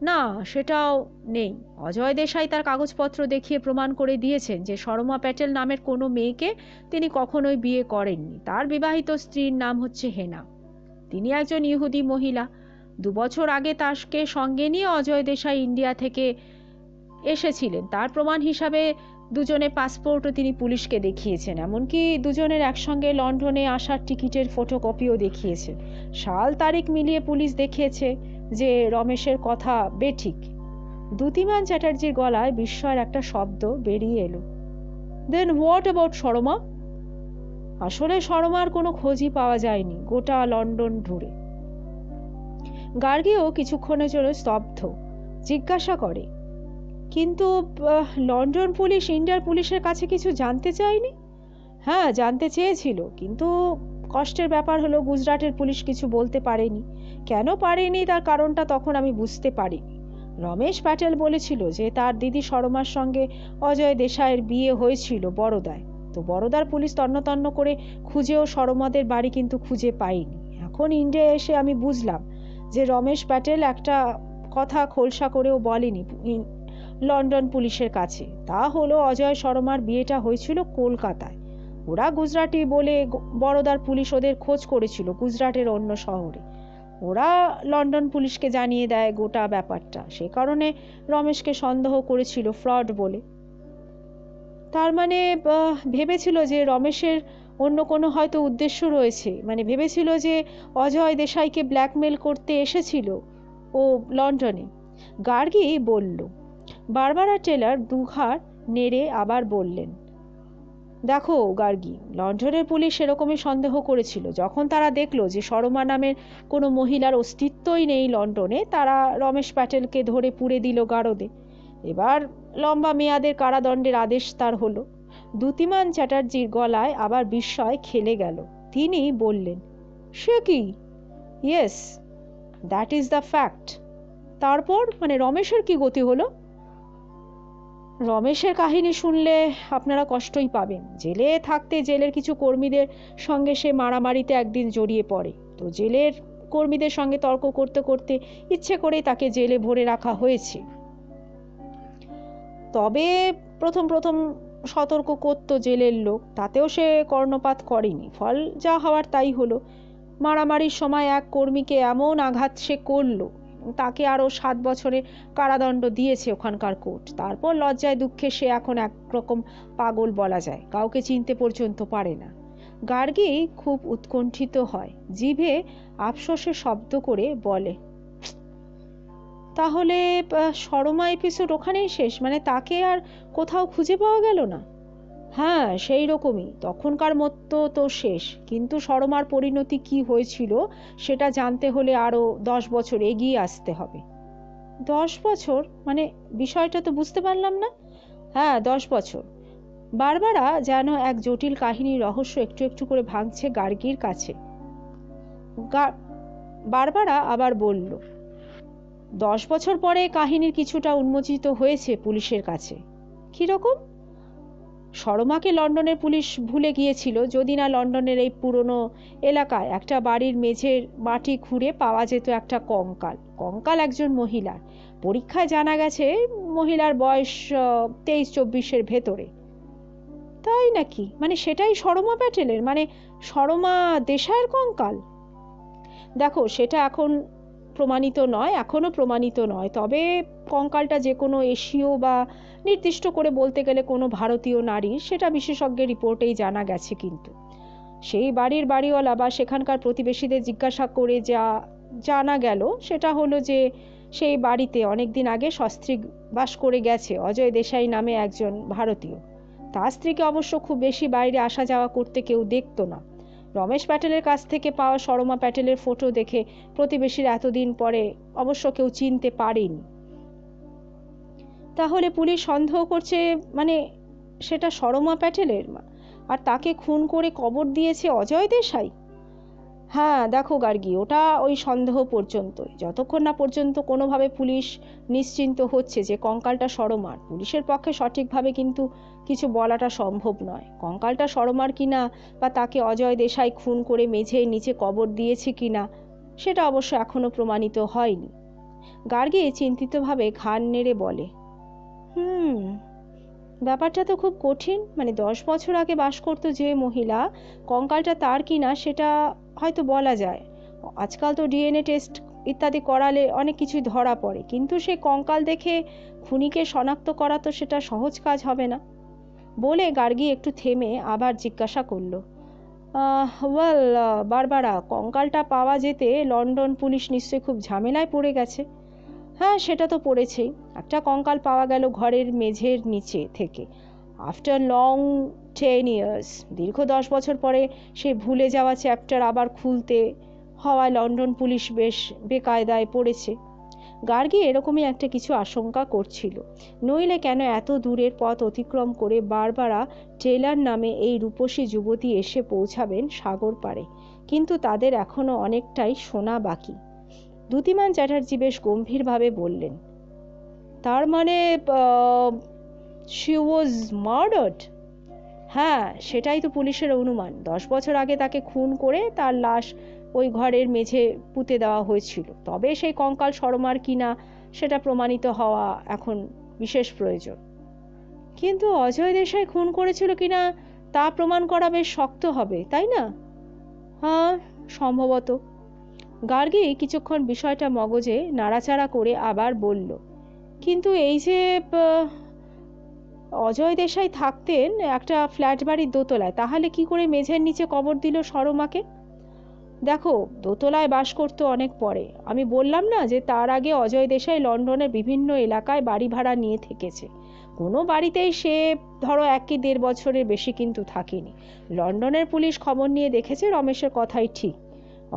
না? সেটাও নেই। অজয় দেশাই তার কাগজপত্র দেখিয়ে প্রমাণ করে দিয়েছেন যে শর্মা প্যাটেল নামের কোনো মেয়েকে তিনি কখনোই বিয়ে করেননি। তার বিবাহিত স্ত্রীর নাম হচ্ছে হেনা। তিনি একজন ইহুদি মহিলা। 2 বছর আগে তাকে সঙ্গে নিয়ে অজয় দেশাই ইন্ডিয়া থেকে এসেছিলেন। তার প্রমাণ হিসাবে দুজনের পাসপোর্টও তিনি পুলিশকে দেখিয়েছেন। এমনকি দুজনের একসঙ্গে লন্ডনে আসার টিকিটের ফটোকপিও দেখিয়েছেন। সাল তারিখ মিলিয়ে পুলিশ দেখিয়েছে যে রমেশের কথা বেঠিক। দ্যুতিমান চ্যাটার্জির গলায় বিস্ময়ের একটা শব্দ বেরিয়ে এলো। দেন হোয়াট অ্যাবাউট শর্মা? আসলে শর্মার কোনো খোঁজই পাওয়া যায়নি গোটা লন্ডন জুড়ে। গার্গীও কিছুক্ষণের জন্য স্তব্ধ। জিজ্ঞাসা করে, কিন্তু লন্ডন পুলিশ ইন্ডিয়ার পুলিশের কাছে কিছু জানতে চায়নি? হ্যাঁ, জানতে চেয়েছিল, কিন্তু কষ্টের ব্যাপার হলো গুজরাটের পুলিশ কিছু বলতে পারেনি। কেন পারেনি তার কারণটা তখন আমি বুঝতে পারিনি। রমেশ প্যাটেল বলেছিল যে তার দিদি শর্মার সঙ্গে অজয় দেশাইয়ের বিয়ে হয়েছিল বরোদায়। তো বরোদার পুলিশ তন্ন করে খুঁজেও শর্মাদের বাড়ি কিন্তু খুঁজে পায়নি। এখন ইন্ডিয়ায় এসে আমি বুঝলাম যে রমেশ প্যাটেল একটা কথা খোলসা করেও বলেনি লন্ডন পুলিশের কাছে। তা হলো অজয় শর্মার বিয়েটা হয়েছিল কলকাতায়। ওরা গুজরাটি বলে বরোদার পুলিশ ওদের খোঁজ করেছিল গুজরাটের অন্য শহরে। ওরা লন্ডন পুলিশকে জানিয়ে দেয় গোটা ব্যাপারটা। সে কারণে রমেশকে সন্দেহ করেছিল ফ্রড বলে। তার মানে ভেবেছিল যে রমেশের অন্য কোনো হয়তো উদ্দেশ্য রয়েছে। মানে ভেবেছিল যে অজয় দেশাইকে ব্ল্যাকমেল করতে এসেছিল ও লন্ডনে। গার্গী বলল। বারবারা টেলর দুঘাড় নেড়ে আবার বললেন, দেখো গার্গী, লন্ডনের পুলিশ সেরকমই সন্দেহ করেছিল। যখন তারা দেখলো যে শর্মা নামের কোনো মহিলার অস্তিত্বই নেই লন্ডনে, তারা রমেশ প্যাটেলকে ধরে পুড়ে দিল গারদে। এবার লম্বা মেয়াদের কারাদণ্ডের আদেশ তার হলো। দ্যুতিমান চ্যাটার্জির গলায় আবার বিস্ময় খেলে গেল। তিনি বললেন, সে কি? Yes, that is the fact. তারপর মানে রমেশের কি গতি হলো? রমেশের কাহিনী শুনলে আপনারা কষ্টই পাবেন। জেলে থাকতে জেলের কিছু কর্মীদের সঙ্গে সে মারামারিতে একদিন জড়িয়ে পড়ে। তো জেলের কর্মীদের সঙ্গে তর্ক করতে করতে ইচ্ছে করেই তাকে জেলে ভরে রাখা হয়েছে। তবে প্রথম সতর্ক করতো জেলের লোক, তাতেও সে কর্ণপাত করেনি। ফল যা হওয়ার তাই হলো। মারামারির সময় এক কর্মীকে এমন আঘাত সে করলো, তাকে আরও 7 বছরের কারাদণ্ড দিয়েছে ওখানকার কোর্ট। তারপর লজ্জায় দুঃখে সে এখন একরকম পাগল বলা যায়, কাউকে চিনতে পর্যন্ত পারে না। গার্গী খুব উৎকণ্ঠিত হয়, জিভে আফসোসে শব্দ করে বলে, তাহলে শর্মা এপিসোড ওখানেই শেষ? মানে তাকে আর কোথাও খুঁজে পাওয়া গেল না? হ্যাঁ, সেই রকমই। তখনকার মতো তো শেষ, কিন্তু শর্মার পরিণতি কি হয়েছিল সেটা জানতে হলে আরও 10 বছর এগিয়ে আসতে হবে। 10 বছর? মানে বিষয়টা তো বুঝতে পারলাম না। হ্যাঁ, 10 বছর। বারবারা যেন এক জটিল কাহিনীর রহস্য একটু একটু করে ভাঙছে গার্গীর কাছে। বারবারা আবার বলল, 10 বছর পরে কাহিনীর কিছুটা উন্মোচিত হয়েছে পুলিশের কাছে। কিরকম? শর্মাকে লন্ডনের পুলিশ ভুলে গিয়েছিল যদি না লন্ডনের এই পুরনো এলাকায় একটা বাড়ির মেঝের মাটি খুঁড়ে পাওয়া যেত একটা কঙ্কাল একজন মহিলার। পরীক্ষায় জানা গেছে মহিলার বয়স 23-24-এর ভেতরে। তাই নাকি? মানে সেটাই শর্মা প্যাটেলের, মানে শর্মা দেশাইয়ের কঙ্কাল? দেখো, সেটা এখনও প্রমাণিত নয়। তবে কঙ্কালটা যে কোনো এশীয় বা নির্দিষ্ট করে বলতে গেলে কোনো ভারতীয় নারীর, সেটা বিশেষজ্ঞের রিপোর্টেই জানা গেছে। কিন্তু সেই বাড়ির বাড়িওয়ালা বা সেখানকার প্রতিবেশীদের জিজ্ঞাসা করে যা জানা গেল সেটা হলো যে সেই বাড়িতে অনেক দিন আগে সস্ত্রীক বাস করে গেছে অজয় দেশাই নামে একজন ভারতীয়। তার স্ত্রীকে অবশ্য খুব বেশি বাইরে আসা যাওয়া করতে কেউ দেখতো না। রমেশ প্যাটেলের কাছ থেকে পাওয়া সরমা প্যাটেলের ফটো দেখে প্রতিবেশীরা এতদিন পরে অবশ্য কেউ চিনতে পারেনি। তাহলে পুলিশ সন্দেহ করছে মানে সেটা সরমা প্যাটেলের, আর তাকে খুন করে কবর দিয়েছে অজয় দেশাই। হ্যাঁ দেখো গার্গী, ওটা ওই সন্দেহ পর্যন্তই, যতক্ষণ না পর্যন্ত কোনোভাবে পুলিশ নিশ্চিন্ত হচ্ছে যে কঙ্কালটা সরমার। পুলিশের পক্ষে সঠিকভাবে কিন্তু কিছু বলাটা সম্ভব নয়। কঙ্কালটা সরমার কিনা বা তাকে অজয় দেশাই খুন করে মেঝের নিচে কবর দিয়েছে কিনা সেটা অবশ্য এখনো প্রমাণিত হয়নি। গার্গী চিন্তিতভাবে ঘাড় নেড়ে বলে, ব্যাপারটা তো খুব কঠিন। মানে 10 বছর আগে বাস করতো যে মহিলা, কঙ্কালটা তার কিনা সেটা হয়তো বলা যায়। আজকাল তো ডিএনএ টেস্ট ইত্যাদি করালে অনেক কিছুই ধরা পড়ে, কিন্তু সেই কঙ্কাল দেখে খুনিকে শনাক্ত করা তো সেটা সহজ কাজ হবে না। বলে গার্গী একটু থেমে আবার জিজ্ঞাসা করলো, বারবারা, কঙ্কালটা পাওয়া যেতে লন্ডন পুলিশ নিশ্চয়ই খুব ঝামেলায় পড়ে গেছে। হ্যাঁ সেটা তো পড়েছেই। একটা কঙ্কাল পাওয়া গেল ঘরের মেঝের নিচে থেকে, আফটার লং 10 years। দীর্ঘ 10 বছর পরে সে ভুলে যাওয়া চ্যাপ্টার আবার খুলতে হওয়ায় লন্ডন পুলিশ বেশ বেকায়দায় পড়েছে। গার্গী এরকমই একটা কিছু আশঙ্কা করছিল। নইলে কেন এত দূরের পথ অতিক্রম করে বারবারা টেইলর নামে এই রূপসী যুবতী এসে পৌঁছাবেন সাগর পাড়ে। কিন্তু তাদের এখনো অনেকটাই শোনা বাকি। দ্যুতিমান চ্যাটার্জি বেশ গম্ভীরভাবে বললেন, তার মানে শি ওয়াজ মার্ডার্ড? হ্যাঁ সেটাই তো পুলিশের অনুমান। 10 বছর আগে তাকে খুন করে তার লাশ ওই ঘরের মেঝে পুঁতে দেওয়া হয়েছিল। তবে সেই কঙ্কাল সরমার কিনা সেটা প্রমাণিত হওয়া এখন বিশেষ প্রয়োজন। কিন্তু অজয় দেশাই খুন করেছিল কিনা তা প্রমাণ করা বেশ শক্ত হবে, তাই না? হ্যাঁ সম্ভবত। গার্গী কিছুক্ষণ বিষয়টা মগজে নাড়াচাড়া করে আবার বলল, কিন্তু এই যে অজয় দেশাই থাকতেন একটা ফ্ল্যাট বাড়ির দোতলায়, তাহলে কি করে মেঝের নিচে কবর দিল সরমাকে? দেখো, দোতলায় বাস করতো অনেক পরে। আমি বললাম না যে তার আগে অজয় দেশাই লন্ডনের বিভিন্ন এলাকায় বাড়ি ভাড়া নিয়ে থেকেছে। কোনো বাড়িতেই সে ধরো 1 কি 1.5 বছরের বেশি কিন্তু থাকেনি। লন্ডনের পুলিশ খবর নিয়ে দেখেছে রমেশের কথাই ঠিক।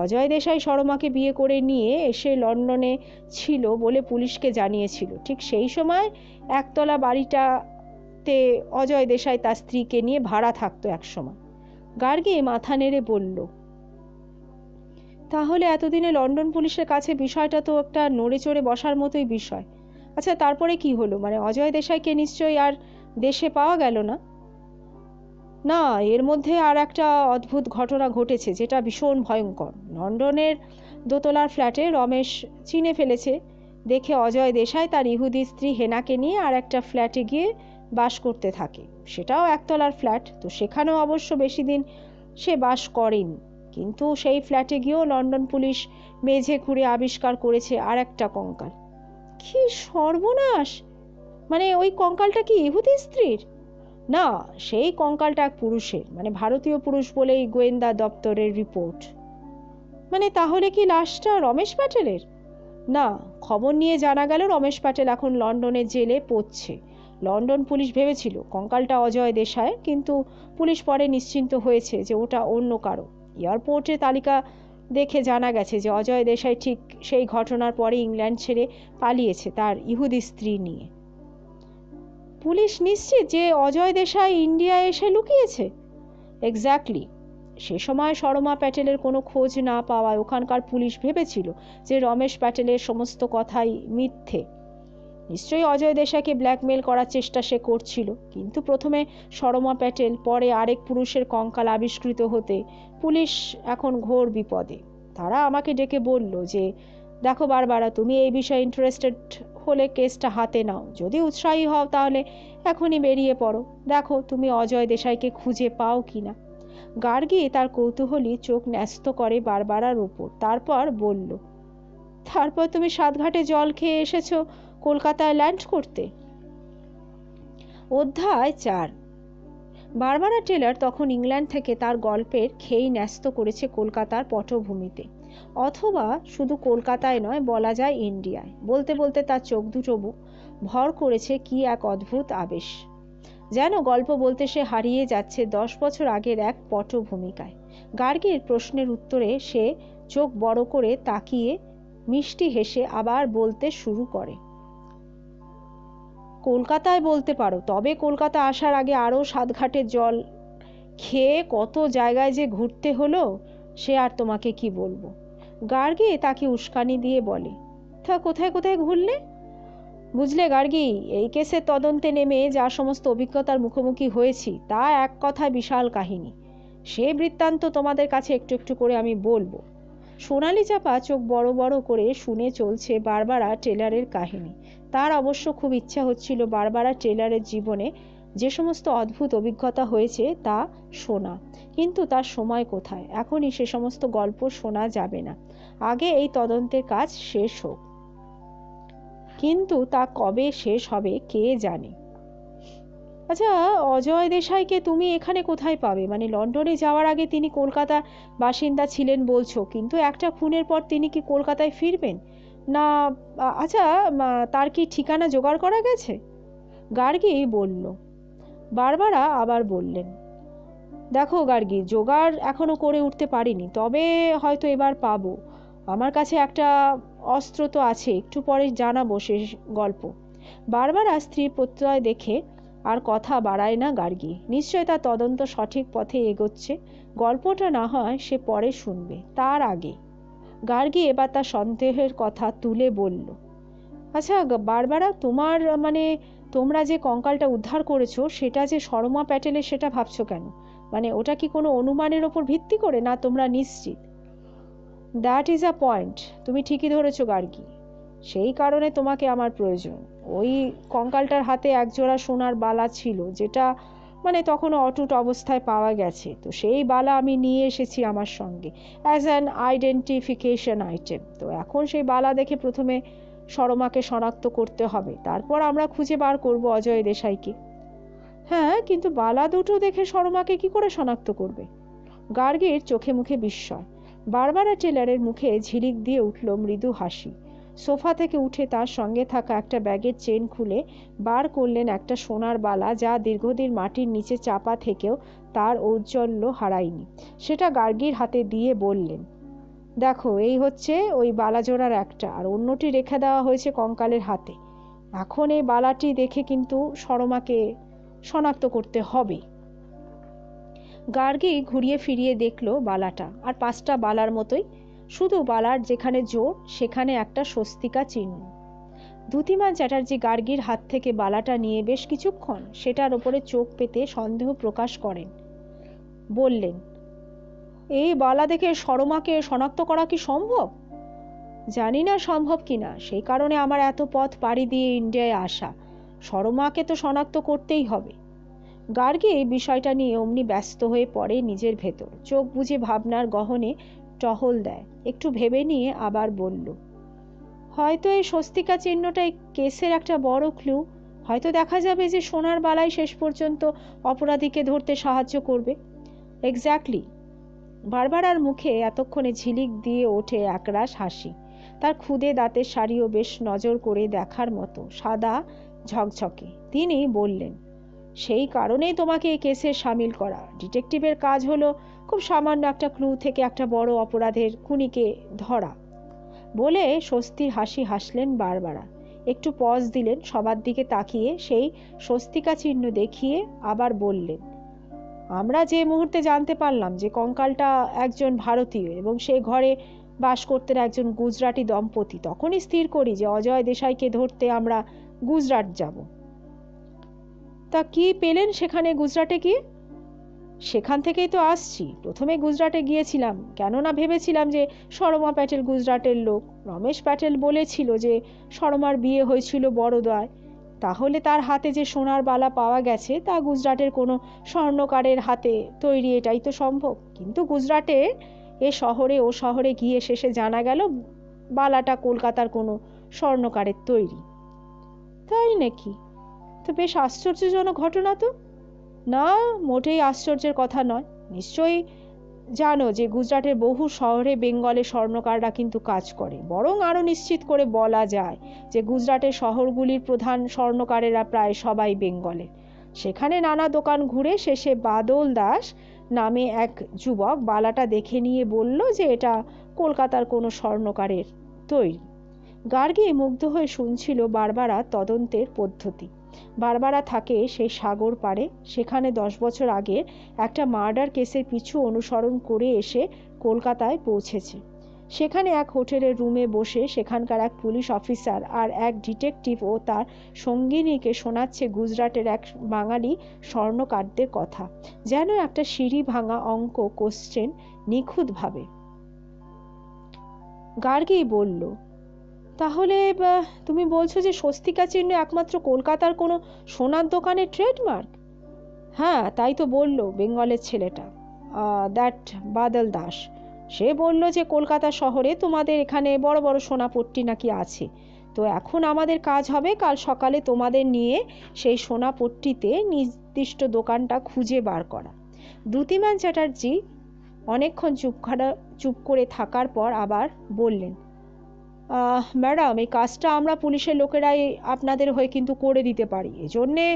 অজয় দেশাই সরমাকে বিয়ে করে নিয়ে এসে লন্ডনে ছিল বলে পুলিশকে জানিয়েছিল। ঠিক সেই সময় একতলা বাড়িটাতে অজয় দেশাই তার স্ত্রীকে নিয়ে ভাড়া থাকতো একসময়। গার্গী মাথা নেড়ে বলল, তাহলে এতদিনে লন্ডন পুলিশের কাছে বিষয়টা তো একটা নড়ে চড়ে বসার মতোই বিষয়। আচ্ছা তারপরে কি হলো? মানে অজয় দেশাইকে নিশ্চয়ই আর দেশে পাওয়া গেল না? না, এর মধ্যে আর একটা অদ্ভুত ঘটনা ঘটেছে যেটা ভীষণ ভয়ঙ্কর। লন্ডনের দোতলার ফ্ল্যাটে রমেশ চিনে ফেলেছে দেখে অজয় দেশাই তার ইহুদি স্ত্রী হেনাকে নিয়ে আর একটা ফ্ল্যাটে গিয়ে বাস করতে থাকে। সেটাও একতলার ফ্ল্যাট, তো সেখানেও অবশ্য বেশি দিন সে বাস করেনি। কিন্তু সেই ফ্ল্যাটে গিয়েও লন্ডন পুলিশ মেঝে খুঁড়ে আবিষ্কার করেছে আর একটা কঙ্কাল। কি সর্বনাশ! মানে ওই কঙ্কালটা কি ইহুদি স্ত্রীর? না, সেই কঙ্কালটা এক পুরুষের, মানে ভারতীয় পুরুষ বলেই গোয়েন্দা দপ্তরের রিপোর্ট। মানে তাহলে কি লাশটা রমেশ প্যাটেলের? না, খবর নিয়ে জানা গেল রমেশ প্যাটেল এখন লন্ডনের জেলে পড়ছে। লন্ডন পুলিশ ভেবেছিল কঙ্কালটা অজয় দেশাই, কিন্তু পুলিশ পরে নিশ্চিন্ত হয়েছে যে ওটা অন্য কারো। এয়ারপোর্টে তালিকা দেখে জানা গেছে যে অজয় দেশাই ঠিক সেই ঘটনার পরে ইংল্যান্ড ছেড়ে পালিয়েছে তার ইহুদি স্ত্রী নিয়ে। পুলিশ নিশ্চিত যে অজয় দেশাই ইন্ডিয়ায় এসে লুকিয়েছে? এক্স্যাক্টলি। সে সময় সরমা প্যাটেলের কোনো খোঁজ না পাওয়ায় ওখানকার পুলিশ ভেবেছিল যে রমেশ প্যাটেলের সমস্ত কথাই মিথ্যে। নিশ্চয়ই অজয় দেশাইকে ব্ল্যাকমেল করার চেষ্টা সে করছিল। কিন্তু প্রথমে সরমা প্যাটেল, পরে আরেক পুরুষের কঙ্কাল আবিষ্কৃত হতে পুলিশ এখন ঘোর বিপদে। তারা আমাকে ডেকে বলল যে, দেখো বারবারা, তুমি এই বিষয়ে ইন্টারেস্টেড হলে কেসটা হাতে নাও। যদি উৎসাহী হও তাহলে এখনই বেরিয়ে পড়ো। দেখো তুমি অজয় দেশাইকে খুঁজে পাও কিনা। গার্গী তার কৌতূহলী চোখ ন্যস্ত করে বারবারার উপর, তারপর বলল, তারপর তুমি সাতঘাটে জল খেয়ে এসেছো কলকাতায় ল্যান্ড করতে। অধ্যায় 4। বারবারা টেলর তখন ইংল্যান্ড থেকে তার গল্পের খেই ন্যস্ত করেছে কলকাতার পটভূমিতে। অথবা শুধু কলকাতায় নয়, বলা যায় ইন্ডিয়ায়। বলতে বলতে তার চোখ দুটো ভর করেছে কি এক অদ্ভুত আবেশ, যেন গল্প বলতে সে হারিয়ে যাচ্ছে 10 বছর আগের এক পটভূমিকায়। গার্গীর প্রশ্নের উত্তরে সে চোখ বড় করে তাকিয়ে মিষ্টি হেসে আবার বলতে শুরু করে। কলকাতায় বলতে পারো, তবে কলকাতা আসার আগে আরও সাতঘাটের জল খেয়ে কত জায়গায় যে ঘুরতে হলো, সে আর তোমাকে কি বলবো। গার্গী তাকে উস্কানি দিয়ে বলে, তা কোথায় কোথায় ঘুরলে? বুঝলে গার্গী, এই কেসের তদন্তে নেমে যা সমস্ত অভিজ্ঞতার মুখোমুখি হয়েছি তা এক কথায় বিশাল কাহিনী। সে বৃত্তান্ত তোমাদের কাছে একটু একটু করে আমি বলবো। সোনালি চাপা চোখ বড় বড় করে শুনে চলছে বারবারা টেলরের কাহিনী। তার অবশ্য খুব ইচ্ছা হচ্ছিল বারবারা টেলরের জীবনে যে সমস্ত অদ্ভুত অভিজ্ঞতা হয়েছে তা শোনা, কিন্তু তার সময় কোথায়। এখনই সে সমস্ত গল্প শোনা যাবে না, আগে এই তদন্তের কাজ শেষ হোক। কিন্তু তা কবে শেষ হবে কে জানে। আচ্ছা, অজয় দেশাইকে তুমি এখানে কোথায় পাবে? মানে লন্ডনে যাওয়ার আগে তিনি কলকাতার বাসিন্দা ছিলেন বলছো, কিন্তু একটা খুনের পর তিনি কি কলকাতায় ফিরবেন না? আচ্ছা, তার কি ঠিকানা জোগাড় করা গেছে? গার্গী বলল। বারবারা আবার বললেন, দেখো গার্গী, জোগাড় এখনো করে উঠতে পারিনি, তবে হয়তো এবার পাবো। আমার কাছে একটা অস্ত্র তো আছে, একটু পরে জানাবো শেষ গল্প। বারবারা স্ত্রীর প্রত্যয় দেখে আর কথা বাড়ায় না গার্গী। নিশ্চয় তার তদন্ত সঠিক পথে এগোচ্ছে, গল্পটা না হয় সে পরে শুনবে, তার আগে। গার্গী এবার তার সন্দেহের কথা তুলে বলল, আচ্ছা বারবারা, তোমার মানে তোমরা যে কঙ্কালটা উদ্ধার করেছো সেটা যে শর্মা প্যাটেলের, সেটা ভাবছো কেন? মানে ওটা কি কোনো অনুমানের ওপর ভিত্তি করে, না তোমরা নিশ্চিত? দ্যাট ইজ আ পয়েন্ট, তুমি ঠিকই ধরেছো গার্গী, সেই কারণে তোমাকে আমার প্রয়োজন। ওই কঙ্কালটার হাতে একজোড়া সোনার বালা ছিল, যেটা মানে তখনও অটুট অবস্থায় পাওয়া গেছে। তো সেই বালা আমি নিয়ে এসেছি আমার সঙ্গে অ্যাজ অ্যান আইডেন্টিফিকেশন আইটেম। তো এখন সেই বালা দেখে প্রথমে শর্মাকে শনাক্ত করতে হবে, তারপর আমরা খুঁজে বার করব অজয় দেশাইকে। হ্যাঁ, কিন্তু বালা দুটো দেখে শর্মাকে কি করে শনাক্ত করবে? গার্গীর চোখে মুখে বিস্ময়। বারবারা টেলরের মুখে ঝিলিক দিয়ে উঠল মৃদু হাসি। সোফা থেকে উঠে তার সঙ্গে থাকা একটা ব্যাগের চেন খুলে বার করলেন একটা সোনার বালা, যা দীর্ঘদিন মাটির নিচে চাপা থেকেও তার ঔজ্জ্বল্য হারায়নি। সেটা গার্গীর হাতে দিয়ে বললেন, দেখো, এই হচ্ছে ওই বালাজোড়ার একটা, আর অন্যটি রেখে দেওয়া হয়েছে কঙ্কালের হাতে। এখন এই বালাটি দেখে কিন্তু শর্মাকে শনাক্ত করতে হবে। গার্গী ঘুরিয়ে ফিরিয়ে দেখল বালাটা আর 5টা বালার মতোই, শুধু বালার যেখানে জোর সেখানে একটা স্বস্তিকা চিহ্ন। দ্যুতিমান চ্যাটার্জি গার্গীর হাত থেকে বালাটা নিয়ে বেশ কিছুক্ষণ সেটার ওপরে চোখ পেতে সন্দেহ প্রকাশ করেন। বললেন, এই বালা দেখে শর্মাকে শনাক্ত করা কি সম্ভব? জানি না সম্ভব কিনা, সেই কারণে আমার এত পথ পাড়ি দিয়ে ইন্ডিয়ায় আসা। শর্মাকে তো শনাক্ত করতেই হবে। গার্গী এই বিষয়টা নিয়ে অমনি ব্যস্ত হয়ে পড়ে নিজের ভেতর, চোখ বুজে ভাবনার গহনে টহল দেয়। একটু ভেবে নিয়ে আবার বলল, হয়তো এই স্বস্তিকা চিহ্নটাই কেসের একটা বড় ক্লু। হয়তো দেখা যাবে যে সোনার বালাই শেষ পর্যন্ত অপরাধীকে ধরতে সাহায্য করবে। এক্স্যাক্টলি। বারবারার মুখে এতক্ষণে ঝিলিক দিয়ে ওঠে একরাশ হাসি। তার ক্ষুদে দাঁতের শাড়িও বেশ নজর করে দেখার মতো সাদা ঝকঝকে। তিনি বললেন, সেই কারণেই তোমাকে এই কেসে সামিল করা। ডিটেকটিভের কাজ হলো খুব সামান্য একটা ক্লু থেকে একটা বড় অপরাধের খুনিকে ধরা। বলে স্বস্তির হাসি হাসলেন বারবারা। একটু পজ দিলেন, সবার দিকে তাকিয়ে সেই স্বস্তিকা চিহ্ন দেখিয়ে আবার বললেন, আমরা যে মুহূর্তে জানতে পারলাম যে কঙ্কালটা একজন ভারতীয় এবং সেই ঘরে বাস করতেন একজন গুজরাটি দম্পতি, তখনই স্থির করি যে অজয় দেশাইকে ধরতে আমরা গুজরাট যাব। তা কি পেলেন সেখানে গুজরাটে গিয়ে? সেখান থেকেই তো আসছি। প্রথমে গুজরাটে গিয়েছিলাম কেননা ভেবেছিলাম যে শর্মা প্যাটেল গুজরাটের লোক। রমেশ প্যাটেল বলেছিল যে শর্মার বিয়ে হয়েছিল বড়োদায়, তাহলে তার হাতে যে সোনার বালা পাওয়া গেছে তা গুজরাটের কোনো স্বর্ণকারের হাতে তৈরি, এটাই তো সম্ভব। কিন্তু গুজরাটে ও শহরে গিয়ে শেষে জানা গেল বালাটা কলকাতার কোনো স্বর্ণকারের তৈরি। তাই নাকি? তো বেশ আশ্চর্যজনক ঘটনা তো। না, মোটেই আশ্চর্যের কথা নয়। নিশ্চয়ই জানো যে গুজরাটের বহু শহরে বেঙ্গলের স্বর্ণকাররা কিন্তু কাজ করে, বরং আরও নিশ্চিত করে বলা যায় যে গুজরাটের শহরগুলির প্রধান স্বর্ণকারেরা প্রায় সবাই বেঙ্গলের। সেখানে নানা দোকান ঘুরে শেষে বাদল দাস নামে এক যুবক বালাটা দেখে নিয়ে বলল যে এটা কলকাতার কোনো স্বর্ণকারের তৈরি। গার্গী মুগ্ধ হয়ে শুনছিল বারবারা তদন্তের পদ্ধতি। বারবারা থাকে সেই সাগর পাড়ে, সেখানে 10 বছর আগে একটা মার্ডার কেসের পিছু অনুসরণ করে এসে কলকাতায় পৌঁছেছে। সেখানে এক হোটেলের রুমে বসে সেখানকার এক পুলিশ অফিসার আর এক ডিটেকটিভ ও তার সঙ্গিনীকে শোনাচ্ছে গুজরাটের এক বাঙালি স্বর্ণকারদের কথা, যেন একটা সিঁড়ি ভাঙা অঙ্ক কোশ্চেন নিখুঁতভাবে। গার্গী বলল, তাহলে তুমি বলছো যে স্বস্তিকা চিহ্ন একমাত্র কলকাতার কোনো সোনার দোকানের ট্রেডমার্ক? হ্যাঁ, তাই তো বলল বেঙ্গলের ছেলেটা, দ্যাট বাদল দাস। সে বলল যে কলকাতা শহরে তোমাদের এখানে বড় বড় সোনাপট্টি নাকি আছে। তো এখন আমাদের কাজ হবে কাল সকালে তোমাদের নিয়ে সেই সোনাপট্টিতে নির্দিষ্ট দোকানটা খুঁজে বার করা। দ্যুতিমান চ্যাটার্জি অনেকক্ষণ চুপ করে থাকার পর আবার বললেন, ম্যাডাম, এই কাজটা আমরা পুলিশের লোকেরাই আপনাদের হয়ে কিন্তু করে দিতে পারি। এজন্যে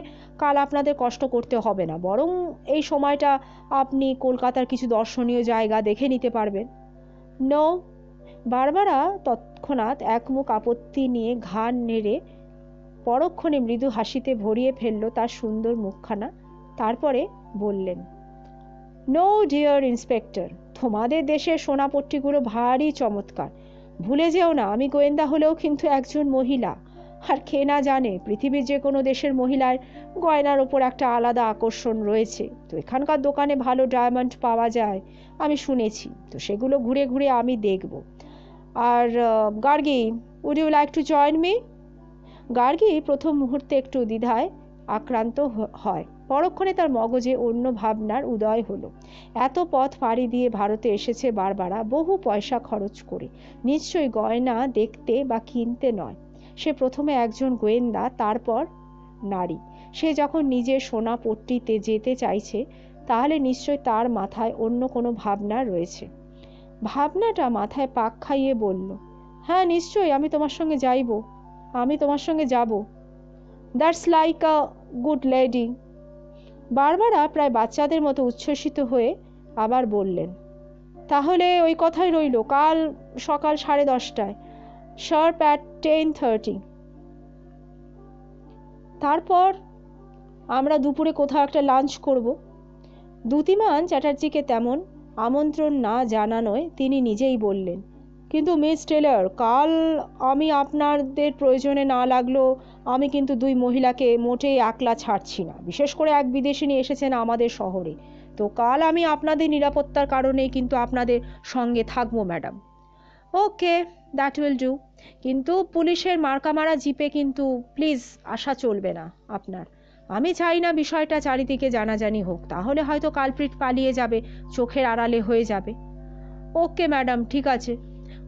কাল আপনাদের কষ্ট করতে হবে না, বরং এই সময়টা আপনি কলকাতার কিছু দর্শনীয় জায়গা দেখে নিতে পারবেন। নো। বারবারা তৎক্ষণাৎ একমুখ আপত্তি নিয়ে ঘাড় নেড়ে পরক্ষণে মৃদু হাসিতে ভরিয়ে ফেলল তার সুন্দর মুখখানা। তারপরে বললেন, নো ডিয়ার ইন্সপেক্টর, তোমাদের দেশের সোনাপট্টিগুলো ভারী চমৎকার। ভুলে যেও না, আমি গোয়েন্দা হলেও কিন্তু একজন মহিলা। আর কে না জানে পৃথিবীর যে কোনো দেশের মহিলার গয়নার ওপর একটা আলাদা আকর্ষণ রয়েছে। তো এখানকার দোকানে ভালো ডায়মন্ড পাওয়া যায় আমি শুনেছি, তো সেগুলো ঘুরে ঘুরে আমি দেখব। আর Gargi, would you like to join me? Gargi প্রথম মুহূর্তে একটু দ্বিধায় আক্রান্ত হয়, পরক্ষণে তার মগজে অন্য ভাবনার উদয় হলো। এত পথ পাড়ি দিয়ে ভারতে এসেছে বারবারা, বহু পয়সা খরচ করে, নিশ্চয়ই গয়না দেখতে বা কিনতে নয়। সে প্রথমে একজন গোয়েন্দা, তারপর নারী। সে যখন নিজের সোনাপট্টিতে যেতে চাইছে তাহলে নিশ্চয় তার মাথায় অন্য কোনো ভাবনা রয়েছে। ভাবনাটা মাথায় পাক খাইয়ে বলল, হ্যাঁ নিশ্চয়ই, আমি তোমার সঙ্গে যাইব, আমি তোমার সঙ্গে যাব। That's like a good lady. Barbara প্রায় বাচ্চাদের মতো উচ্ছ্বসিত হয়ে আবার বললেন, তাহলে ওই কথাই রইল, কাল সকাল 10:30, শার্প অ্যাট 10:30। তারপর আমরা দুপুরে কোথাও একটা লাঞ্চ করব। দ্যুতিমান চ্যাটার্জিকে তেমন আমন্ত্রণ না জানানোয় তিনি নিজেই বললেন, কিন্তু মিস টেলর, কাল আমি আপনাদের প্রয়োজনে না লাগলেও আমি কিন্তু 2 মহিলাকে মোটেই একলা ছাড়ছি না। বিশেষ করে এক বিদেশিনী এসেছেন আমাদের শহরে। তো কাল আমি আপনাদের নিরাপত্তার কারণেই কিন্তু আপনাদের সঙ্গে থাকবো madam. Okay, that will do. কিন্তু পুলিশের মার্কামারা জিপে কিন্তু প্লিজ আসা চলবে না আপনার। আমি চাই না বিষয়টা চারিদিকে জানাজানি হোক, তাহলে হয়তো কালপ্রিট পালিয়ে যাবে, চোখের আড়ালে হয়ে যাবে। ওকে ম্যাডাম, ঠিক আছে।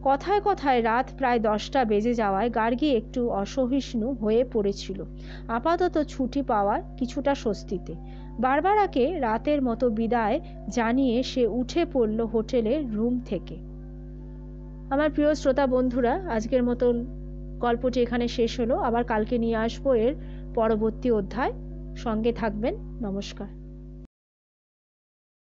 কথায় কথায় রাত প্রায় 10টা বেজে যাওয়ায় গার্গী একটু অসহিষ্ণু হয়ে পড়েছিল। আপাতত ছুটি পাওয়ায় কিছুটা স্বস্তিতে বারবারাকে রাতের মতো বিদায় জানিয়ে সে উঠে পড়ল হোটেলের রুম থেকে। আমার প্রিয় শ্রোতা বন্ধুরা, আজকের মতন গল্পটি এখানে শেষ হলো। আবার কালকে নিয়ে আসবো এর পরবর্তী অধ্যায়। সঙ্গে থাকবেন। নমস্কার।